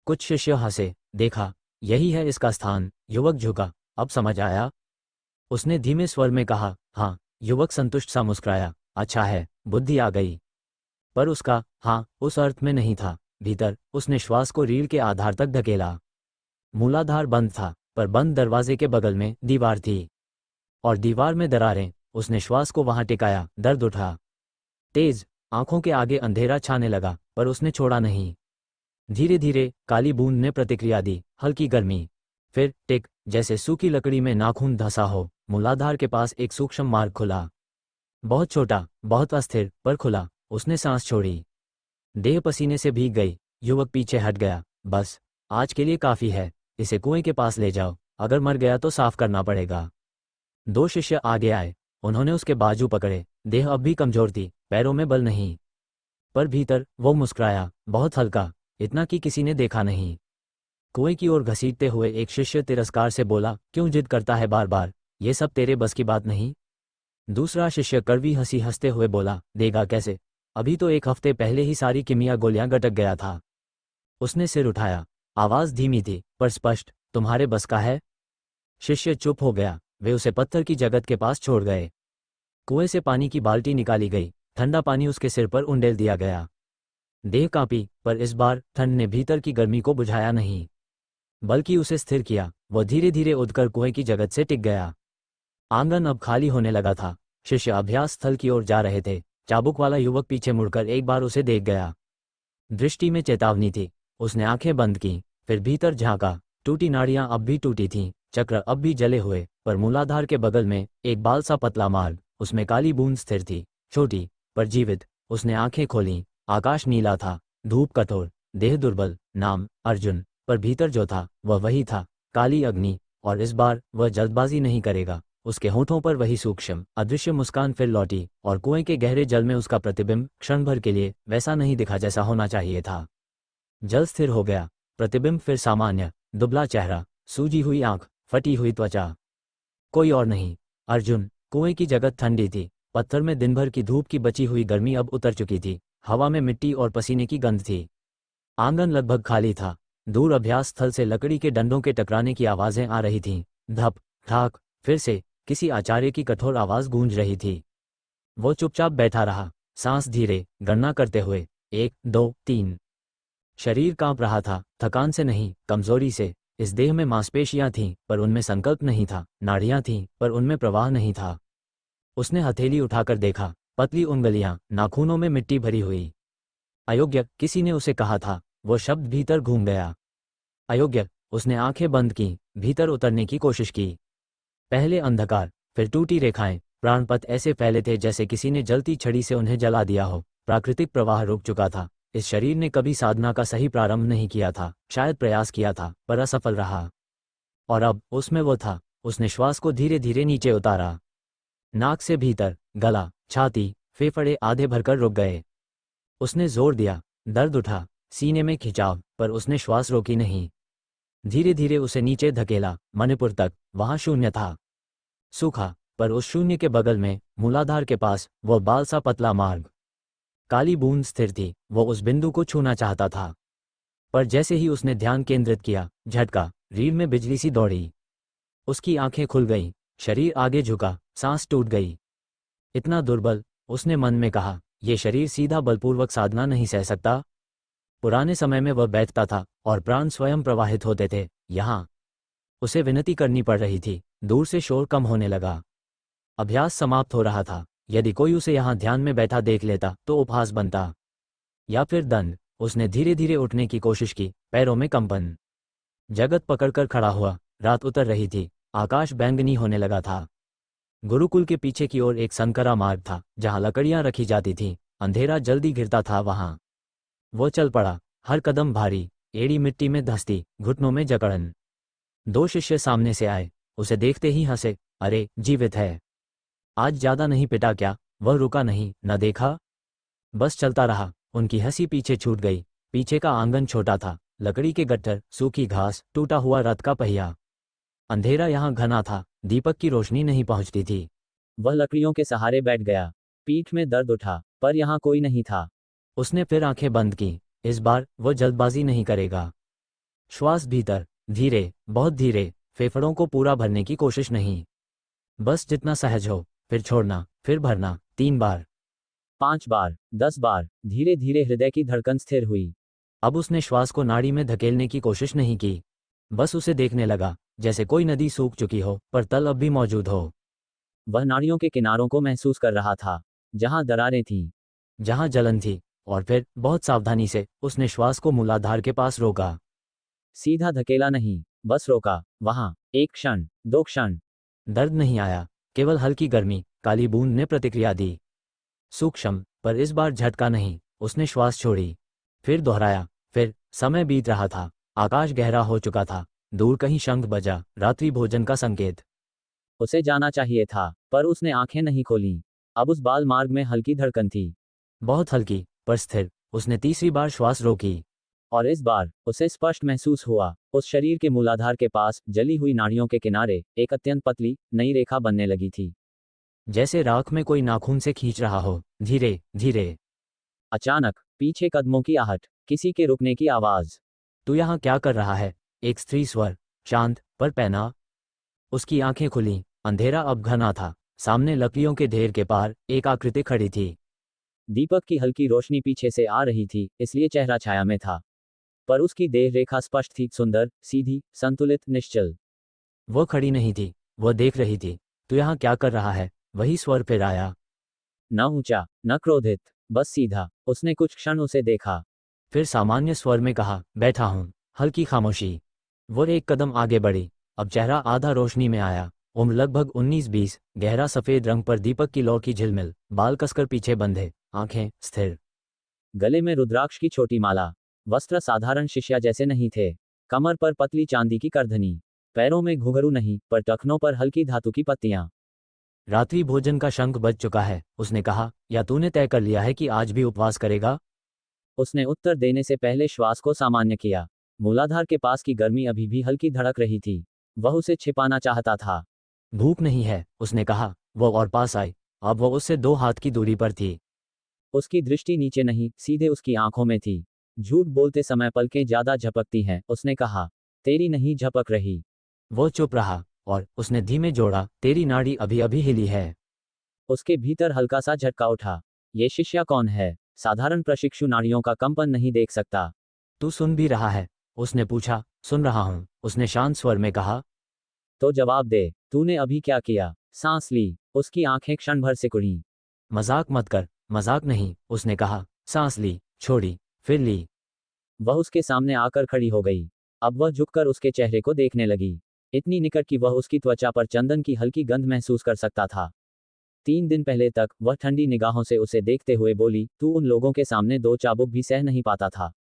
Speaker 2: कुछ शिष्य हंसे। देखा, यही है इसका स्थान। युवक झुका। अब समझ आया? उसने धीमे स्वर में कहा। हाँ। युवक संतुष्ट सा मुस्कुराया। अच्छा है, बुद्धि आ गई। पर उसका हाँ उस अर्थ में नहीं था। भीतर उसने श्वास को रीढ़ के आधार तक धकेला। मूलाधार बंद था, पर बंद दरवाजे के बगल में दीवार थी, और दीवार में दरारें। उसने श्वास को वहां टिकाया। दर्द उठा। तेज। आंखों के आगे अंधेरा छाने लगा, पर उसने छोड़ा नहीं। धीरे धीरे काली बूंद ने प्रतिक्रिया दी। हल्की गर्मी। फिर टिक, जैसे सूखी लकड़ी में नाखून धंसा हो। मूलाधार के पास एक सूक्ष्म मार्ग खुला। बहुत छोटा, बहुत अस्थिर, पर खुला। उसने सांस छोड़ी। देह पसीने से भीग गई। युवक पीछे हट गया। बस, आज के लिए काफी है। इसे कुएं के पास ले जाओ। अगर मर गया तो साफ करना पड़ेगा। दो शिष्य आगे आए। उन्होंने उसके बाजू पकड़े। देह अब भी कमजोर थी, पैरों में बल नहीं। पर भीतर वो मुस्कुराया, बहुत हल्का, इतना कि किसी ने देखा नहीं। कुएं की ओर घसीटते हुए एक शिष्य तिरस्कार से बोला, क्यों जिद करता है बार बार? ये सब तेरे बस की बात नहीं। दूसरा शिष्य कड़वी हंसी हंसते हुए बोला, देगा कैसे? अभी तो एक हफ्ते पहले ही सारी किमिया गोलियां गटक गया था। उसने सिर उठाया। आवाज धीमी थी, पर स्पष्ट, तुम्हारे बस का है? शिष्य चुप हो गया। वे उसे पत्थर की जगत के पास छोड़ गए। कुएं से पानी की बाल्टी निकाली गई। ठंडा पानी उसके सिर पर उंडेल दिया गया। देह कांपी, पर इस बार ठंड ने भीतर की गर्मी को बुझाया नहीं, बल्कि उसे स्थिर किया। वह धीरे धीरे उठकर कुएं की जगत से टिक गया। आंगन अब खाली होने लगा था। शिष्य अभ्यास स्थल की ओर जा रहे थे। चाबुक वाला युवक पीछे मुड़कर एक बार उसे देख गया। दृष्टि में चेतावनी थी। उसने आंखें बंद की, फिर भीतर झांका। टूटी नाड़ियां अब भी टूटी थीं, चक्र अब भी जले हुए, पर मूलाधार के बगल में एक बाल सा पतला मार्ग। उसमें काली बूंद स्थिर थी, छोटी पर जीवित। उसने आंखें खोलीं। आकाश नीला था, धूप कठोर, देह दुर्बल। नाम अर्जुन, पर भीतर जो था वह वही था, काली अग्नि। और इस बार वह जल्दबाजी नहीं करेगा। उसके होठों पर वही सूक्ष्म अदृश्य मुस्कान फिर लौटी, और कुएं के गहरे जल में उसका प्रतिबिंब क्षण भर के लिए वैसा नहीं दिखा जैसा होना चाहिए था। जल स्थिर हो गया। प्रतिबिंब फिर सामान्य, दुबला चेहरा, सूजी हुई आंख, फटी हुई त्वचा। कोई और नहीं, अर्जुन। कुएं की जगत ठंडी थी। पत्थर में दिन भर की धूप की बची हुई गर्मी अब उतर चुकी थी। हवा में मिट्टी और पसीने की गंध थी। आंगन लगभग खाली था। दूर अभ्यास स्थल से लकड़ी के डंडों के टकराने की आवाजें आ रही थीं। धप, ठाक, फिर से किसी आचार्य की कठोर आवाज गूंज रही थी। वो चुपचाप बैठा रहा, सांस धीरे, गणना करते हुए। 1 2 3। शरीर कांप रहा था, थकान से नहीं, कमजोरी से। इस देह में मांसपेशियां थीं, पर उनमें संकल्प नहीं था। नाड़ियां थीं, पर उनमें प्रवाह नहीं था। उसने हथेली उठाकर देखा। पतली उंगलियां, नाखूनों में मिट्टी भरी हुई। अयोग्य, किसी ने उसे कहा था। वो शब्द भीतर घूम गया। अयोग्य। उसने आंखें बंद की, भीतर उतरने की कोशिश की। पहले अंधकार, फिर टूटी रेखाएं। प्राणपथ ऐसे फैले थे जैसे किसी ने जलती छड़ी से उन्हें जला दिया हो। प्राकृतिक प्रवाह रुक चुका था। इस शरीर ने कभी साधना का सही प्रारंभ नहीं किया था। शायद प्रयास किया था, पर असफल रहा। और अब उसमें वो था। उसने श्वास को धीरे धीरे नीचे उतारा। नाक से भीतर, गला, छाती, फेफड़े आधे भरकर रुक गए। उसने जोर दिया। दर्द उठा, सीने में खिंचाव, पर उसने श्वास रोकी नहीं। धीरे धीरे उसे नीचे धकेला, मणिपुर तक। वहां शून्य था, सूखा, पर उस शून्य के बगल में, मूलाधार के पास, वो बाल सा पतला मार्ग। काली बूंद स्थिर थी। वो उस बिंदु को छूना चाहता था, पर जैसे ही उसने ध्यान केंद्रित किया, झटका, रीढ़ में बिजली सी दौड़ी। उसकी आंखें खुल गईं, शरीर आगे झुका, सांस टूट गई। इतना दुर्बल, उसने मन में कहा, यह शरीर सीधा बलपूर्वक साधना नहीं सह सकता। पुराने समय में वह बैठता था, और प्राण स्वयं प्रवाहित होते थे। यहाँ उसे विनती करनी पड़ रही थी। दूर से शोर कम होने लगा। अभ्यास समाप्त हो रहा था। यदि कोई उसे यहाँ ध्यान में बैठा देख लेता तो उपहास बनता, या फिर दंड। उसने धीरे धीरे उठने की कोशिश की, पैरों में कंपन। जगत पकड़कर खड़ा हुआ। रात उतर रही थी। आकाश बैंगनी होने लगा था। गुरुकुल के पीछे की ओर एक संकरा मार्ग था, जहां लकड़ियां रखी जाती थीं। अंधेरा जल्दी घिरता था वहां। वो चल पड़ा, हर कदम भारी, एड़ी मिट्टी में धंसती, घुटनों में जकड़न। दो शिष्य सामने से आए। उसे देखते ही हंसे। अरे, जीवित है। आज ज्यादा नहीं पिटा क्या? वह रुका नहीं, न देखा, बस चलता रहा। उनकी हंसी पीछे छूट गई। पीछे का आंगन छोटा था। लकड़ी के गट्ठर, सूखी घास, टूटा हुआ रथ का पहिया। अंधेरा यहाँ घना था, दीपक की रोशनी नहीं पहुंचती थी।
Speaker 1: वह लकड़ियों के सहारे बैठ गया। पीठ में दर्द उठा, पर यहाँ कोई नहीं था।
Speaker 2: उसने फिर आंखें बंद की। इस बार वो जल्दबाजी नहीं करेगा। श्वास भीतर, धीरे, बहुत धीरे, फेफड़ों को पूरा भरने की कोशिश नहीं। बस जितना सहज हो, फिर छोड़ना, फिर भरना, 3 बार।
Speaker 1: 5 बार, 10 बार, धीरे धीरे हृदय की धड़कन स्थिर हुई।
Speaker 2: अब उसने श्वास को नाड़ी में धकेलने की कोशिश नहीं की। बस उसे देखने लगा, जैसे कोई नदी सूख चुकी हो पर तल अब भी मौजूद हो।
Speaker 1: वह नाड़ियों के किनारों को महसूस कर रहा था, जहां दरारें थीं,
Speaker 2: जहां जलन थी। और फिर बहुत सावधानी से उसने श्वास को मूलाधार के पास रोका।
Speaker 1: सीधा धकेला नहीं, बस रोका। वहां 1 क्षण, 2 क्षण।
Speaker 2: दर्द नहीं आया, केवल हल्की गर्मी, काली बूंद ने प्रतिक्रिया दी। सूक्ष्म, पर इस बार झटका नहीं। उसने श्वास छोड़ी, फिर दोहराया। फिर समय बीत रहा था, आकाश गहरा हो चुका था, दूर कहीं शंख बजा, रात्रि भोजन का संकेत।
Speaker 1: उसे जाना चाहिए था, पर उसने आंखें नहीं खोलीं। अब उस बाल मार्ग में हल्की धड़कन थी,
Speaker 2: बहुत हल्की, पर स्थिर। उसने तीसरी बार श्वास रोकी।
Speaker 1: और इस बार उसे स्पष्ट महसूस हुआ, उस शरीर के मूलाधार के पास जली हुई नाड़ियों के किनारे एक अत्यंत पतली नई रेखा बनने लगी थी,
Speaker 2: जैसे राख में कोई नाखून से खींच रहा हो, धीरे धीरे।
Speaker 1: अचानक पीछे कदमों की आहट, किसी के रुकने की आवाज।
Speaker 2: तू यहाँ क्या कर रहा है? एक स्त्री स्वर, शांत पर पैना। उसकी आंखें खुली, अंधेरा अब घना था। सामने लकड़ियों के ढेर के पार एक आकृति खड़ी थी।
Speaker 1: दीपक की हल्की रोशनी पीछे से आ रही थी, इसलिए चेहरा छाया में था, पर उसकी देह रेखा स्पष्ट थी, सुंदर, सीधी, संतुलित, निश्चल।
Speaker 2: वो खड़ी नहीं थी, वो देख रही थी। तू यहाँ क्या कर रहा है? वही स्वर फिर आया।
Speaker 1: न ऊंचा, न क्रोधित, बस सीधा। उसने कुछ क्षण उसे देखा,
Speaker 2: फिर सामान्य स्वर में कहा, बैठा हूँ। हल्की खामोशी। वो एक कदम आगे बढ़ी। अब चेहरा आधा रोशनी में आया। उम्र लगभग 19-20, गहरा सफेद रंग पर दीपक की लौ की झिलमिल, बाल कसकर पीछे बंधे, आंखें स्थिर।
Speaker 1: गले में रुद्राक्ष की छोटी माला। वस्त्र साधारण शिष्या जैसे नहीं थे, कमर पर पतली चांदी की करधनी, पैरों में घुंघरू नहीं, पर टखनों पर हल्की धातु की पत्तियां।
Speaker 2: रात्रि भोजन का शंख बज चुका है, उसने कहा। या तूने तय कर लिया है कि आज भी उपवास करेगा?
Speaker 1: उसने उत्तर देने से पहले श्वास को सामान्य किया। मूलाधार के पास की गर्मी अभी भी हल्की धड़क रही थी, वह उसे छिपाना चाहता था।
Speaker 2: भूख नहीं है, उसने कहा। वो और पास आई। अब वो उससे 2 हाथ की दूरी पर थी।
Speaker 1: उसकी दृष्टि नीचे नहीं, सीधे उसकी आंखों में थी। झूठ बोलते समय पलकें ज्यादा झपकती हैं, उसने कहा। तेरी नहीं झपक रही।
Speaker 2: वो चुप रहा, और उसने धीमे जोड़ा, तेरी नाड़ी अभी अभी हिली है।
Speaker 1: उसके भीतर हल्का सा झटका उठा। ये शिष्या कौन है? साधारण प्रशिक्षु नाड़ियों का कंपन नहीं देख सकता।
Speaker 2: तू सुन भी रहा है? उसने पूछा। सुन रहा हूँ, उसने शांत स्वर में कहा।
Speaker 1: तो जवाब दे, तूने अभी क्या किया? सांस ली। उसकी आंखें क्षण भर सिकुड़ी।
Speaker 2: मजाक मत कर। मजाक नहीं, उसने कहा। सांस ली, छोड़ी, फिर ली।
Speaker 1: वह उसके सामने आकर खड़ी हो गई। अब वह झुककर उसके चेहरे को देखने लगी, इतनी निकट कि वह उसकी त्वचा पर चंदन की हल्की गंध महसूस कर सकता था। 3 दिन पहले तक वह ठंडी निगाहों से उसे देखते हुए बोली, तू उन लोगों के सामने 2 चाबुक भी सह नहीं पाता था,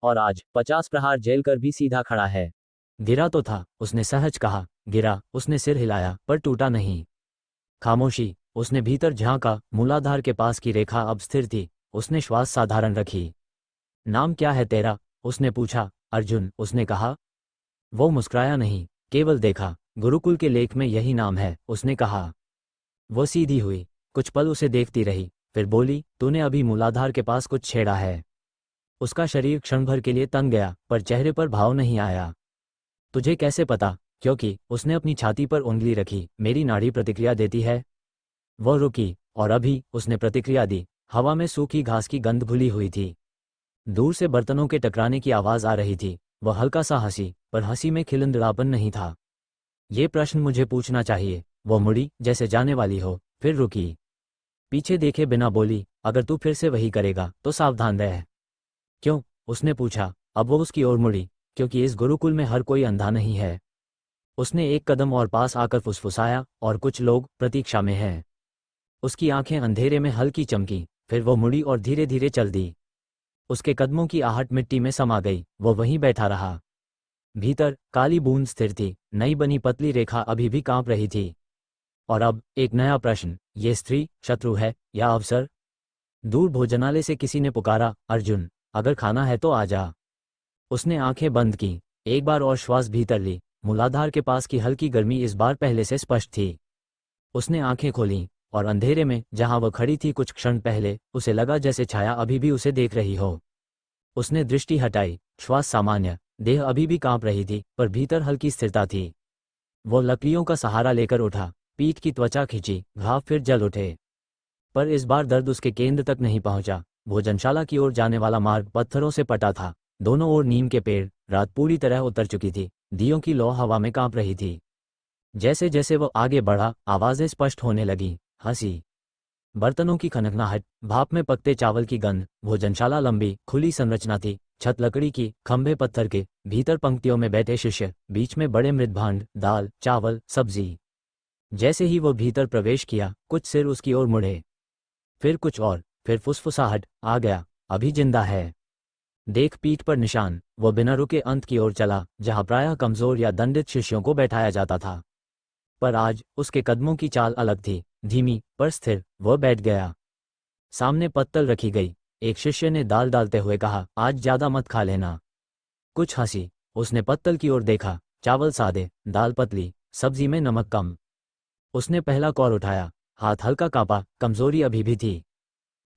Speaker 1: और आज 50 प्रहार झेल कर भी सीधा खड़ा है।
Speaker 2: गिरा तो था, उसने सहज कहा। गिरा, उसने सिर हिलाया, पर टूटा नहीं। खामोशी। उसने भीतर झांका, मूलाधार के पास की रेखा अब स्थिर थी। उसने श्वास साधारण रखी। नाम क्या है तेरा? उसने पूछा। अर्जुन, उसने कहा। वो मुस्कुराया नहीं, केवल देखा। गुरुकुल के लेख में यही नाम है, उसने कहा। वो सीधी हुई, कुछ पल उसे देखती रही, फिर बोली, तूने अभी मूलाधार के पास कुछ छेड़ा है। उसका शरीर क्षण भर के लिए तन गया, पर चेहरे पर भाव नहीं आया। तुझे कैसे पता? क्योंकि उसने अपनी छाती पर उंगली रखी। मेरी नाड़ी प्रतिक्रिया देती है। वो रुकी, और अभी उसने प्रतिक्रिया दी। हवा में सूखी घास की गंध घुली हुई थी। दूर से बर्तनों के टकराने की आवाज आ रही थी। वह हल्का सा हंसी, पर हंसी में खिलंदड़ापन नहीं था। ये प्रश्न मुझे पूछना चाहिए। वो मुड़ी, जैसे जाने वाली हो, फिर रुकी। पीछे देखे बिना बोली, अगर तू फिर से वही करेगा तो सावधान रह। क्यों? उसने पूछा। अब वो उसकी ओर मुड़ी। क्योंकि इस गुरुकुल में हर कोई अंधा नहीं है। उसने एक कदम और पास आकर फुसफुसाया, और कुछ लोग प्रतीक्षा में हैं। उसकी आंखें अंधेरे में हल्की चमकी, फिर वो मुड़ी और धीरे धीरे चल दी। उसके कदमों की आहट मिट्टी में समा गई, वो वहीं बैठा रहा। भीतर काली बूंद स्थिर थी, नई बनी पतली रेखा अभी भी कांप रही थी। और अब एक नया प्रश्न, ये स्त्री शत्रु है या अवसर? दूर भोजनालय से किसी ने पुकारा, अर्जुन, अगर खाना है तो आ जा। उसने आंखें बंद की, एक बार और श्वास भीतर ली। मूलाधार के पास की हल्की गर्मी इस बार पहले से स्पष्ट थी। उसने आंखें खोलीं, और अंधेरे में जहां वह खड़ी थी कुछ क्षण पहले उसे लगा जैसे छाया अभी भी उसे देख रही हो। उसने दृष्टि हटाई, श्वास सामान्य, देह अभी भी कांप रही थी पर भीतर हल्की स्थिरता थी। वो लकड़ियों का सहारा लेकर उठा, पीठ की त्वचा खींची, घाव फिर जल उठे। पर इस बार दर्द उसके केंद्र तक नहीं पहुंचा। भोजनशाला की ओर जाने वाला मार्ग पत्थरों से पटा था, दोनों ओर नीम के पेड़। रात पूरी तरह उतर चुकी थी, दियों की लौ हवा में कांप रही थी। जैसे जैसे वो आगे बढ़ा आवाजें स्पष्ट होने लगी, हंसी, बर्तनों की खनखनाहट, भाप में पकते चावल की गंध। भोजनशाला लंबी खुली संरचना थी, छत लकड़ी की, खंभे पत्थर के, भीतर पंक्तियों में बैठे शिष्य, बीच में बड़े मृत भांड, दाल, चावल, सब्जी। जैसे ही वो भीतर प्रवेश किया कुछ सिर उसकी ओर मुड़े, फिर कुछ और, फिर फुसफुसाहट, आ गया, अभी जिंदा है। देख पीठ पर निशान। वो बिना रुके अंत की ओर चला जहां प्रायः कमजोर या दंडित शिष्यों को बैठाया जाता था। पर आज उसके कदमों की चाल अलग थी, धीमी पर स्थिर। वह बैठ गया। सामने पत्तल रखी गई। एक शिष्य ने दाल डालते हुए कहा, आज ज्यादा मत खा लेना। कुछ हंसी। उसने पत्तल की ओर देखा, चावल सादे, दाल पतली, सब्जी में नमक कम। उसने पहला कौर उठाया, हाथ हल्का कांपा, कमजोरी अभी भी थी।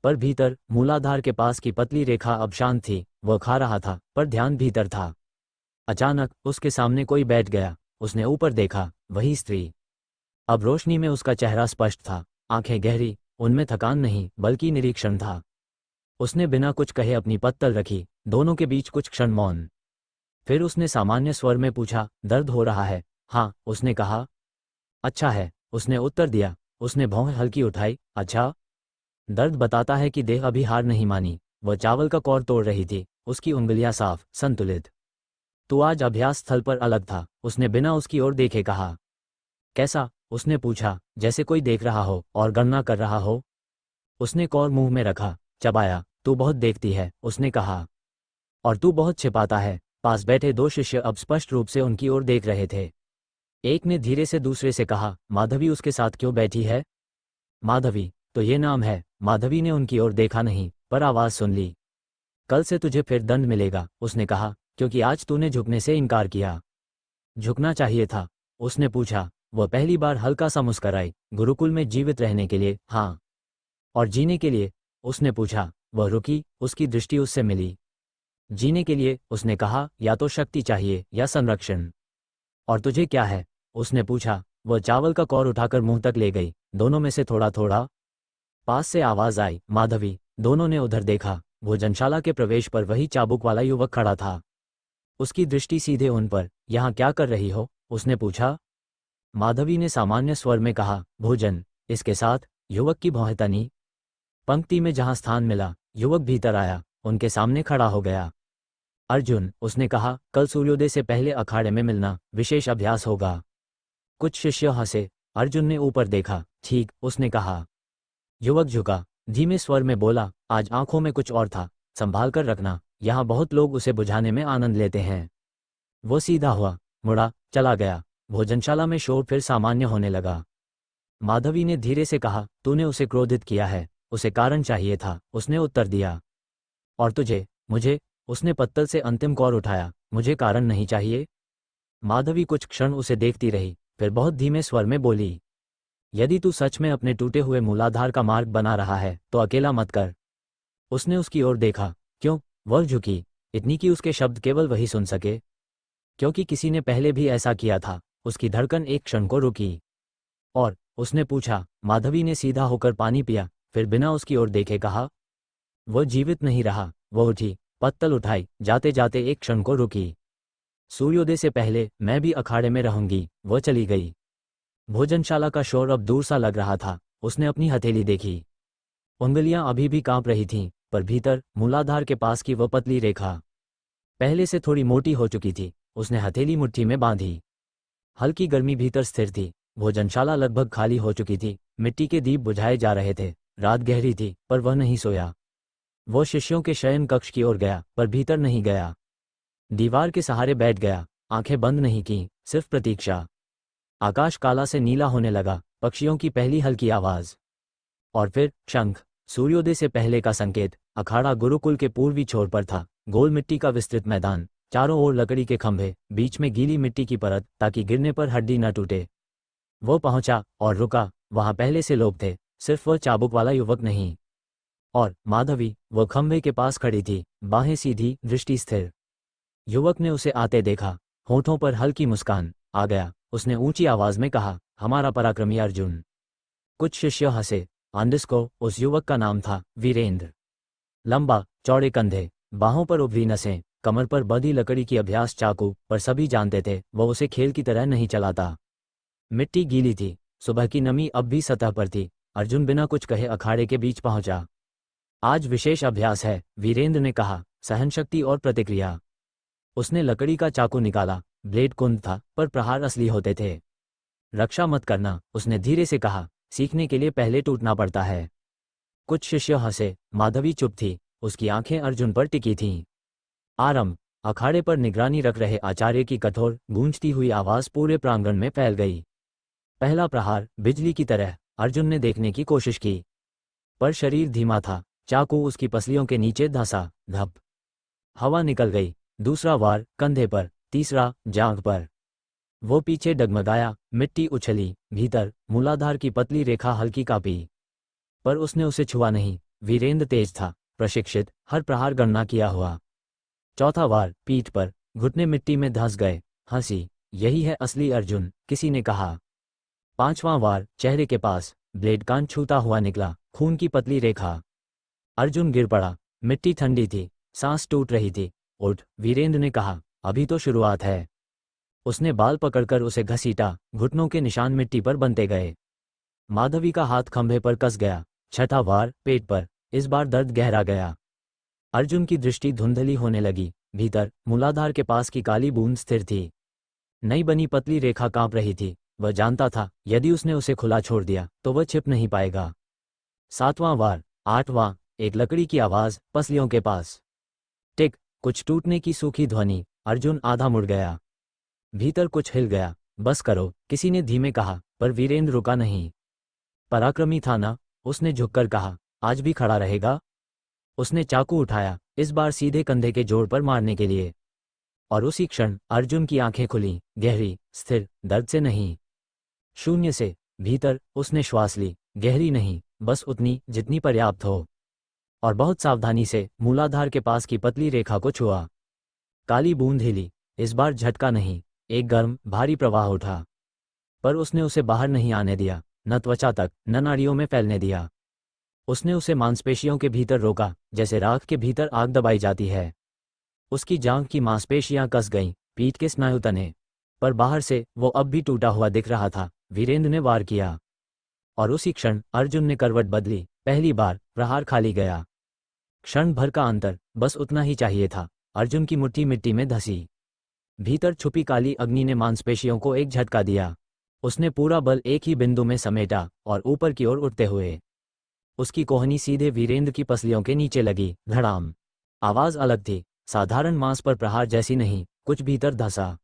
Speaker 2: पर भीतर मूलाधार के पास की पतली रेखा अब शांत थी। वह खा रहा था पर ध्यान भीतर था। अचानक उसके सामने कोई बैठ गया। उसने ऊपर देखा, वही स्त्री। अब रोशनी में उसका चेहरा स्पष्ट था, आंखें गहरी, उनमें थकान नहीं बल्कि निरीक्षण था। उसने बिना कुछ कहे अपनी पत्तल रखी, दोनों के बीच कुछ क्षण मौन। फिर उसने सामान्य स्वर में पूछा, दर्द हो रहा है? हाँ, उसने कहा। अच्छा है, उसने उत्तर दिया। उसने भौं हल्की उठाई, अच्छा। दर्द बताता है कि देह अभी हार नहीं मानी। वह चावल का कौर तोड़ रही थी, उसकी उंगलियां साफ, संतुलित। तू आज अभ्यास स्थल पर अलग था, उसने बिना उसकी ओर देखे कहा। कैसा? उसने पूछा, जैसे कोई देख रहा हो और गणना कर रहा हो। उसने कौर मुंह में रखा, चबाया। तू बहुत देखती है, उसने कहा, और तू बहुत छिपाता है। पास बैठे दो शिष्य अब स्पष्ट रूप से उनकी ओर देख रहे थे। एक ने धीरे से दूसरे से कहा, माधवी उसके साथ क्यों बैठी है? माधवी तो ये नाम है। माधवी ने उनकी ओर देखा नहीं, पर आवाज सुन ली। कल से तुझे फिर दंड मिलेगा, उसने कहा, क्योंकि आज तूने झुकने से इनकार किया। झुकना चाहिए था? उसने पूछा। वह पहली बार हल्का सा मुस्कराई। गुरुकुल में जीवित रहने के लिए, हाँ। और जीने के लिए? उसने पूछा। वह रुकी, उसकी दृष्टि उससे मिली। जीने के लिए, उसने कहा, या तो शक्ति चाहिए या संरक्षण। और तुझे क्या है? उसने पूछा। वह चावल का कौर उठाकर मुंह तक ले गई, दोनों में से थोड़ा थोड़ा। पास से आवाज आई, माधवी। दोनों ने उधर देखा। भोजनशाला के प्रवेश पर वही चाबुक वाला युवक खड़ा था। उसकी दृष्टि सीधे उन पर। यहाँ क्या कर रही हो? उसने पूछा। माधवी ने सामान्य स्वर में कहा, भोजन। इसके साथ युवक की भौहें तनी। पंक्ति में जहां स्थान मिला, युवक भीतर आया, उनके सामने खड़ा हो गया। अर्जुन, उसने कहा, कल सूर्योदय से पहले अखाड़े में मिलना, विशेष अभ्यास होगा। कुछ शिष्य हंसे। अर्जुन ने ऊपर देखा। ठीक, उसने कहा। युवक झुका, धीमे स्वर में बोला, आज आंखों में कुछ और था, संभाल कर रखना, यहाँ बहुत लोग उसे बुझाने में आनंद लेते हैं। वो सीधा हुआ, मुड़ा, चला गया। भोजनशाला में शोर फिर सामान्य होने लगा। माधवी ने धीरे से कहा, तूने उसे क्रोधित किया है, उसे कारण चाहिए था, उसने उत्तर दिया। और तुझे? मुझे? उसने पत्तल से अंतिम कौर उठाया, मुझे कारण नहीं चाहिए। माधवी कुछ क्षण उसे देखती रही, फिर बहुत धीमे स्वर में बोली, यदि तू सच में अपने टूटे हुए मूलाधार का मार्ग बना रहा है तो अकेला मत कर। उसने उसकी ओर देखा। क्यों? वह झुकी, इतनी कि उसके शब्द केवल वही सुन सके। क्योंकि किसी ने पहले भी ऐसा किया था। उसकी धड़कन एक क्षण को रुकी। और? उसने पूछा। माधवी ने सीधा होकर पानी पिया, फिर बिना उसकी ओर देखे कहा। वह जीवित नहीं रहा। वह उठी, पत्तल उठाई, जाते जाते एक क्षण को रुकी। सूर्योदय से पहले मैं भी अखाड़े में रहूंगी। वह चली गई। भोजनशाला का शोर अब दूर सा लग रहा था। उसने अपनी हथेली देखी, उंगलियां अभी भी कांप रही थीं, पर भीतर मूलाधार के पास की वह पतली रेखा पहले से थोड़ी मोटी हो चुकी थी। उसने हथेली मुट्ठी में बांधी। हल्की गर्मी भीतर स्थिर थी। भोजनशाला लगभग खाली हो चुकी थी, मिट्टी के दीप बुझाए जा रहे थे। रात गहरी थी, पर वह नहीं सोया। वो शिष्यों के शयन कक्ष की ओर गया, पर भीतर नहीं गया। दीवार के सहारे बैठ गया, आंखें बंद नहीं की, सिर्फ प्रतीक्षा। आकाश काला से नीला होने लगा, पक्षियों की पहली हल्की आवाज। और फिर शंख। सूर्योदय से पहले का संकेत। अखाड़ा गुरुकुल के पूर्वी छोर पर था, गोल मिट्टी का विस्तृत मैदान, चारों ओर लकड़ी के खंभे, बीच में गीली मिट्टी की परत ताकि गिरने पर हड्डी न टूटे। वो पहुंचा और रुका। वहां पहले से लोग थे, सिर्फ वह चाबुक वाला युवक नहीं। और माधवी, वह खंभे के पास खड़ी थी, बाहें सीधी, दृष्टि स्थिर। युवक ने उसे आते देखा, होठों पर हल्की मुस्कान आ गया। उसने ऊंची आवाज में कहा, हमारा पराक्रमी अर्जुन। कुछ शिष्य हंसे। आंडिस्को, उस युवक का नाम था वीरेंद्र। लंबा, चौड़े कंधे, बाहों पर उभरी नसें, कमर पर बंधी लकड़ी की अभ्यास चाकू, पर सभी जानते थे वह उसे खेल की तरह नहीं चलाता। मिट्टी गीली थी, सुबह की नमी अब भी सतह पर थी। अर्जुन बिना कुछ कहे अखाड़े के बीच पहुंचा। आज विशेष अभ्यास है, वीरेंद्र ने कहा, सहनशक्ति और प्रतिक्रिया। उसने लकड़ी का चाकू निकाला। ब्लेड कुंद था, पर प्रहार असली होते थे। रक्षा मत करना, उसने धीरे से कहा, सीखने के लिए पहले टूटना पड़ता है। कुछ शिष्य हंसे। माधवी चुप थी, उसकी आंखें अर्जुन पर टिकी थीं। आरंभ। अखाड़े पर निगरानी रख रहे आचार्य की कठोर, गूंजती हुई आवाज पूरे प्रांगण में फैल गई। पहला प्रहार, बिजली की तरह। अर्जुन ने देखने की कोशिश की, पर शरीर धीमा था। चाकू उसकी पसलियों के नीचे धंसा। धप, हवा निकल गई। दूसरा वार, कंधे पर। तीसरा, जांघ पर। वो पीछे डगमगाया, मिट्टी उछली। भीतर मूलाधार की पतली रेखा हल्की कांपी, पर उसने उसे छुआ नहीं। वीरेंद्र तेज था, प्रशिक्षित, हर प्रहार गणना किया हुआ। चौथा वार, पीठ पर। घुटने मिट्टी में धंस गए। हंसी, यही है असली अर्जुन, किसी ने कहा। पांचवां वार, चेहरे के पास। ब्लेड कान छूता हुआ निकला, खून की पतली रेखा। अर्जुन गिर पड़ा। मिट्टी ठंडी थी, सांस टूट रही थी। उठ, वीरेंद्र ने कहा, अभी तो शुरुआत है। उसने बाल पकड़कर उसे घसीटा। घुटनों के निशान मिट्टी पर बनते गए। माधवी का हाथ खंभे पर कस गया। छठा वार, पेट पर। इस बार दर्द गहरा गया। अर्जुन की दृष्टि धुंधली होने लगी। भीतर मूलाधार के पास की काली बूंद स्थिर थी। नई बनी पतली रेखा कांप रही थी। वह जानता था, यदि उसने उसे खुला छोड़ दिया तो वह छिप नहीं पाएगा। सातवां वार, आठवां। एक लकड़ी की आवाज, पसलियों के पास। टिक, कुछ टूटने की सूखी ध्वनि। अर्जुन आधा मुड़ गया। भीतर कुछ हिल गया। बस करो, किसी ने धीमे कहा, पर वीरेंद्र रुका नहीं। पराक्रमी था ना, उसने झुककर कहा, आज भी खड़ा रहेगा। उसने चाकू उठाया, इस बार सीधे कंधे के जोड़ पर मारने के लिए। और उसी क्षण अर्जुन की आंखें खुली, गहरी, स्थिर, दर्द से नहीं, शून्य से। भीतर उसने श्वास ली, गहरी नहीं, बस उतनी जितनी पर्याप्त हो। और बहुत सावधानी से मूलाधार के पास की पतली रेखा को छुआ। काली बूंद हिली। इस बार झटका नहीं, एक गर्म, भारी प्रवाह उठा। पर उसने उसे बाहर नहीं आने दिया, न त्वचा तक, न नाड़ियों में फैलने दिया। उसने उसे मांसपेशियों के भीतर रोका, जैसे राख के भीतर आग दबाई जाती है। उसकी जांघ की मांसपेशियां कस गईं, पीठ के स्नायु तने। पर बाहर से वो अब भी टूटा हुआ दिख रहा था। वीरेंद्र ने वार किया, और उसी क्षण अर्जुन ने करवट बदली। पहली बार प्रहार खाली गया। क्षण भर का अंतर, बस उतना ही चाहिए था। अर्जुन की मुट्ठी मिट्टी में धंसी। भीतर छुपी काली अग्नि ने मांसपेशियों को एक झटका दिया। उसने पूरा बल एक ही बिंदु में समेटा, और ऊपर की ओर उठते हुए उसकी कोहनी सीधे वीरेंद्र की पसलियों के नीचे लगी। धड़ाम। आवाज अलग थी, साधारण मांस पर प्रहार जैसी नहीं, कुछ भीतर धंसा।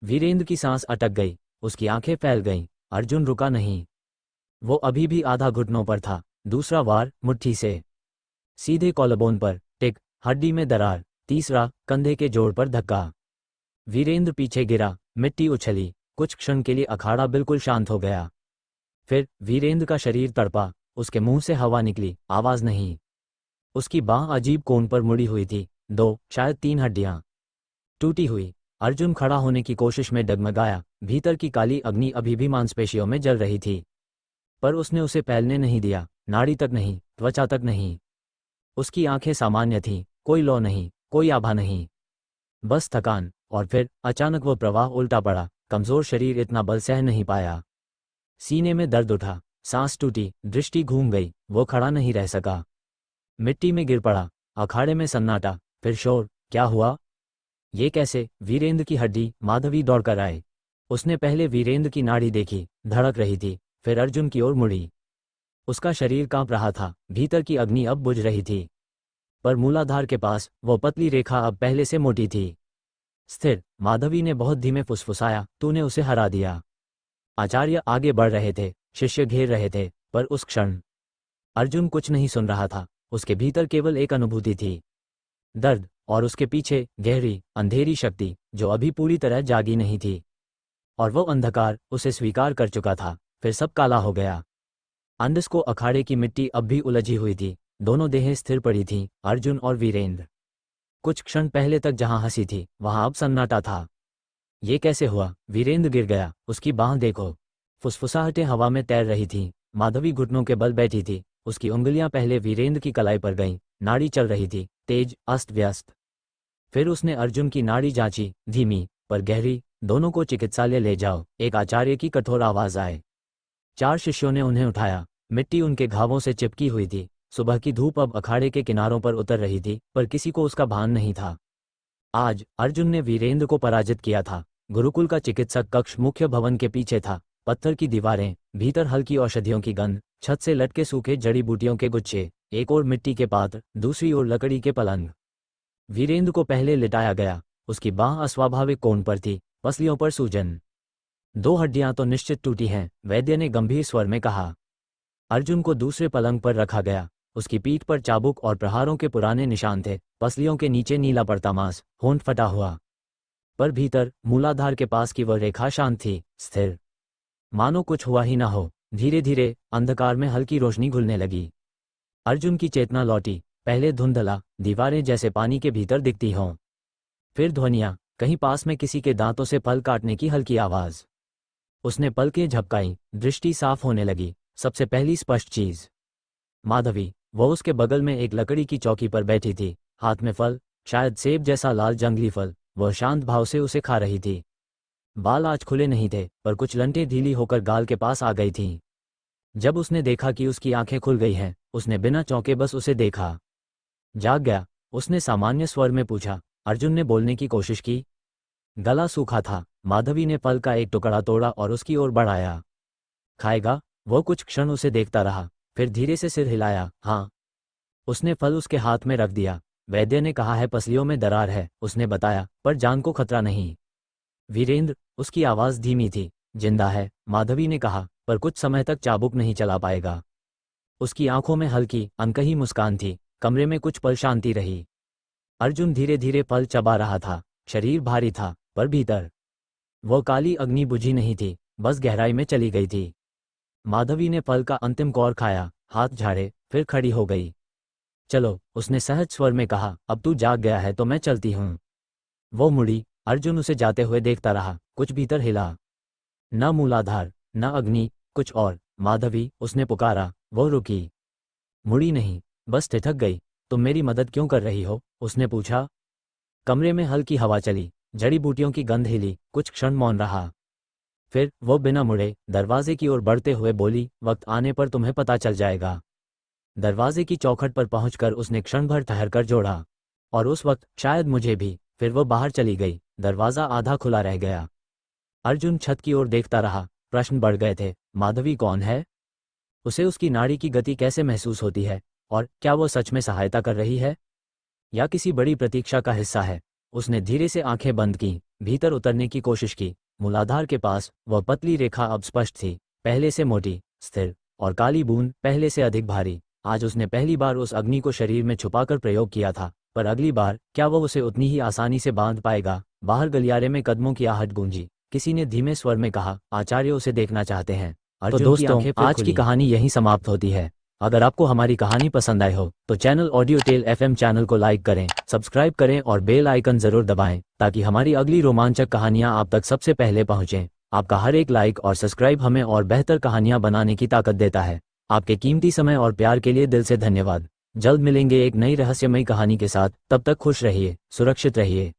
Speaker 2: वीरेंद्र की सांस अटक गई, उसकी आंखें फैल गईं। अर्जुन रुका नहीं, वो अभी भी आधा घुटनों पर था। दूसरा वार, मुट्ठी से। सीधे कॉलबोन पर। टिक, हड्डी में दरार। तीसरा, कंधे के जोड़ पर धक्का। वीरेंद्र पीछे गिरा, मिट्टी उछली। कुछ क्षण के लिए अखाड़ा बिल्कुल शांत हो गया। फिर वीरेंद्र का शरीर तड़पा, उसके मुंह से हवा निकली, आवाज नहीं। उसकी बांह अजीब कोण पर मुड़ी हुई थी, 2, शायद 3 हड्डियां टूटी हुई। अर्जुन खड़ा होने की कोशिश में डगमगाया। भीतर की काली अग्नि अभी भी मांसपेशियों में जल रही थी, पर उसने उसे फैलने नहीं दिया, नाड़ी तक नहीं, त्वचा तक नहीं। उसकी आंखें सामान्य थीं, कोई लौ नहीं, कोई आभा नहीं, बस थकान। और फिर अचानक वो प्रवाह उल्टा पड़ा। कमजोर शरीर इतना बल सह नहीं पाया। सीने में दर्द उठा, सांस टूटी, दृष्टि घूम गई। वो खड़ा नहीं रह सका, मिट्टी में गिर पड़ा। अखाड़े में सन्नाटा, फिर शोर। क्या हुआ? ये कैसे? वीरेंद्र की हड्डी। माधवी दौड़कर आए। उसने पहले वीरेंद्र की नाड़ी देखी, धड़क रही थी, फिर अर्जुन की ओर मुड़ी। उसका शरीर कांप रहा था, भीतर की अग्नि अब बुझ रही थी, पर मूलाधार के पास वो पतली रेखा अब पहले से मोटी थी, स्थिर। माधवी ने बहुत धीमे फुसफुसाया, तूने उसे हरा दिया। आचार्य आगे बढ़ रहे थे, शिष्य घेर रहे थे, पर उस क्षण अर्जुन कुछ नहीं सुन रहा था। उसके भीतर केवल एक अनुभूति थी, दर्द, और उसके पीछे गहरी, अंधेरी शक्ति जो अभी पूरी तरह जागी नहीं थी। और वो अंधकार उसे स्वीकार कर चुका था। फिर सब काला हो गया। अंडस को अखाड़े की मिट्टी अब भी उलझी हुई थी, दोनों देहें स्थिर पड़ी थीं, अर्जुन और वीरेंद्र। कुछ क्षण पहले तक जहां हंसी थी वहां अब सन्नाटा था। ये कैसे हुआ? वीरेंद्र गिर गया, उसकी बांह देखो। फुसफुसाहटें हवा में तैर रही थीं, माधवी घुटनों के बल बैठी थी, उसकी उंगलियां पहले वीरेंद्र की कलाई पर गईं, नाड़ी चल रही थी, तेज, अस्त व्यस्त। फिर उसने अर्जुन की नाड़ी जांची, धीमी पर गहरी। दोनों को चिकित्सालय ले जाओ, एक आचार्य की कठोर आवाज आए। 4 शिष्यों ने उन्हें उठाया। मिट्टी उनके घावों से चिपकी हुई थी, सुबह की धूप अब अखाड़े के किनारों पर उतर रही थी, पर किसी को उसका भान नहीं था। आज अर्जुन ने वीरेंद्र को पराजित किया था। गुरुकुल का चिकित्सक कक्ष मुख्य भवन के पीछे था। पत्थर की दीवारें, भीतर हल्की औषधियों की गंध, छत से लटके सूखे जड़ी बूटियों के गुच्छे, एक ओर मिट्टी के पात्र, दूसरी ओर लकड़ी के पलंग। वीरेंद्र को पहले लिटाया गया, उसकी बांह अस्वाभाविक कोण पर थी, पसलियों पर सूजन। 2 हड्डियां तो निश्चित टूटी हैं, वैद्य ने गंभीर स्वर में कहा। अर्जुन को दूसरे पलंग पर रखा गया, उसकी पीठ पर चाबुक और प्रहारों के पुराने निशान थे, पसलियों के नीचे नीला पड़ता मांस, होंठ फटा हुआ। पर भीतर मूलाधार के पास की वह रेखा शांत थी, स्थिर, मानो कुछ हुआ ही ना हो। धीरे धीरे अंधकार में हल्की रोशनी घुलने लगी। अर्जुन की चेतना लौटी, पहले धुंधला, दीवारें जैसे पानी के भीतर दिखती हों। फिर ध्वनियां, कहीं पास में किसी के दांतों से फल काटने की हल्की आवाज। उसने पलकें झपकाई, दृष्टि साफ होने लगी। सबसे पहली स्पष्ट चीज, माधवी। वह उसके बगल में एक लकड़ी की चौकी पर बैठी थी, हाथ में फल, शायद सेब जैसा लाल जंगली फल। वह शांत भाव से उसे खा रही थी। बाल आज खुले नहीं थे, पर कुछ लंटें ढीली होकर गाल के पास आ गई थीं। जब उसने देखा कि उसकी आंखें खुल गई हैं, उसने बिना चौंके बस उसे देखा। जाग गया? उसने सामान्य स्वर में पूछा। अर्जुन ने बोलने की कोशिश की, गला सूखा था। माधवी ने फल का एक टुकड़ा तोड़ा और उसकी ओर बढ़ाया। खाएगा? वह कुछ क्षण उसे देखता रहा, फिर धीरे से सिर हिलाया। हाँ। उसने फल उसके हाथ में रख दिया। वैद्य ने कहा है पसलियों में दरार है, उसने बताया, पर जान को खतरा नहीं। वीरेंद्र, उसकी आवाज धीमी थी, जिंदा है, माधवी ने कहा, पर कुछ समय तक चाबुक नहीं चला पाएगा। उसकी आंखों में हल्की, अनकही मुस्कान थी। कमरे में कुछ पल शांति रही। अर्जुन धीरे धीरे फल चबा रहा था, शरीर भारी था, पर भीतर वो काली अग्नि बुझी नहीं थी, बस गहराई में चली गई थी। माधवी ने फल का अंतिम कौर खाया, हाथ झाड़े, फिर खड़ी हो गई। चलो, उसने सहज स्वर में कहा, अब तू जाग गया है तो मैं चलती हूँ। वो मुड़ी। अर्जुन उसे जाते हुए देखता रहा, कुछ भीतर हिला। न मूलाधार, न अग्नि, कुछ और। माधवी, उसने पुकारा। वो रुकी, मुड़ी नहीं, बस ठिठक गई। तुम मेरी मदद क्यों कर रही हो? उसने पूछा। कमरे में हल्की हवा चली, जड़ी बूटियों की गंध हिली। कुछ क्षण मौन रहा, फिर वो बिना मुड़े दरवाजे की ओर बढ़ते हुए बोली, वक्त आने पर तुम्हें पता चल जाएगा। दरवाजे की चौखट पर पहुंचकर उसने क्षण भर ठहरकर जोड़ा, और उस वक्त शायद मुझे भी। फिर वो बाहर चली गई। दरवाजा आधा खुला रह गया। अर्जुन छत की ओर देखता रहा। प्रश्न बढ़ गए थे। माधवी कौन है? उसे उसकी नाड़ी की गति कैसे महसूस होती है? और क्या वो सच में सहायता कर रही है, या किसी बड़ी प्रतीक्षा का हिस्सा है? उसने धीरे से आंखें बंद की, भीतर उतरने की कोशिश की। मूलाधार के पास वह पतली रेखा अब स्पष्ट थी, पहले से मोटी, स्थिर, और काली बूंद पहले से अधिक भारी। आज उसने पहली बार उस अग्नि को शरीर में छुपाकर प्रयोग किया था, पर अगली बार क्या वह उसे उतनी ही आसानी से बांध पाएगा? बाहर गलियारे में कदमों की आहट गूंजी। किसी ने धीमे स्वर में कहा, आचार्य उसे देखना चाहते हैं। तो दोस्तों, आज की कहानी यहीं समाप्त होती है। अगर आपको हमारी कहानी पसंद आई हो तो channel audio tale FM channel को लाइक करें, सब्सक्राइब करें और बेल आइकन जरूर दबाएं, ताकि हमारी अगली रोमांचक कहानियां आप तक सबसे पहले पहुंचें। आपका हर एक लाइक और सब्सक्राइब हमें और बेहतर कहानियां बनाने की ताकत देता है। आपके कीमती समय और प्यार के लिए दिल से धन्यवाद। जल्द मिलेंगे एक नई रहस्यमयी कहानी के साथ। तब तक खुश रहिए, सुरक्षित रहिए।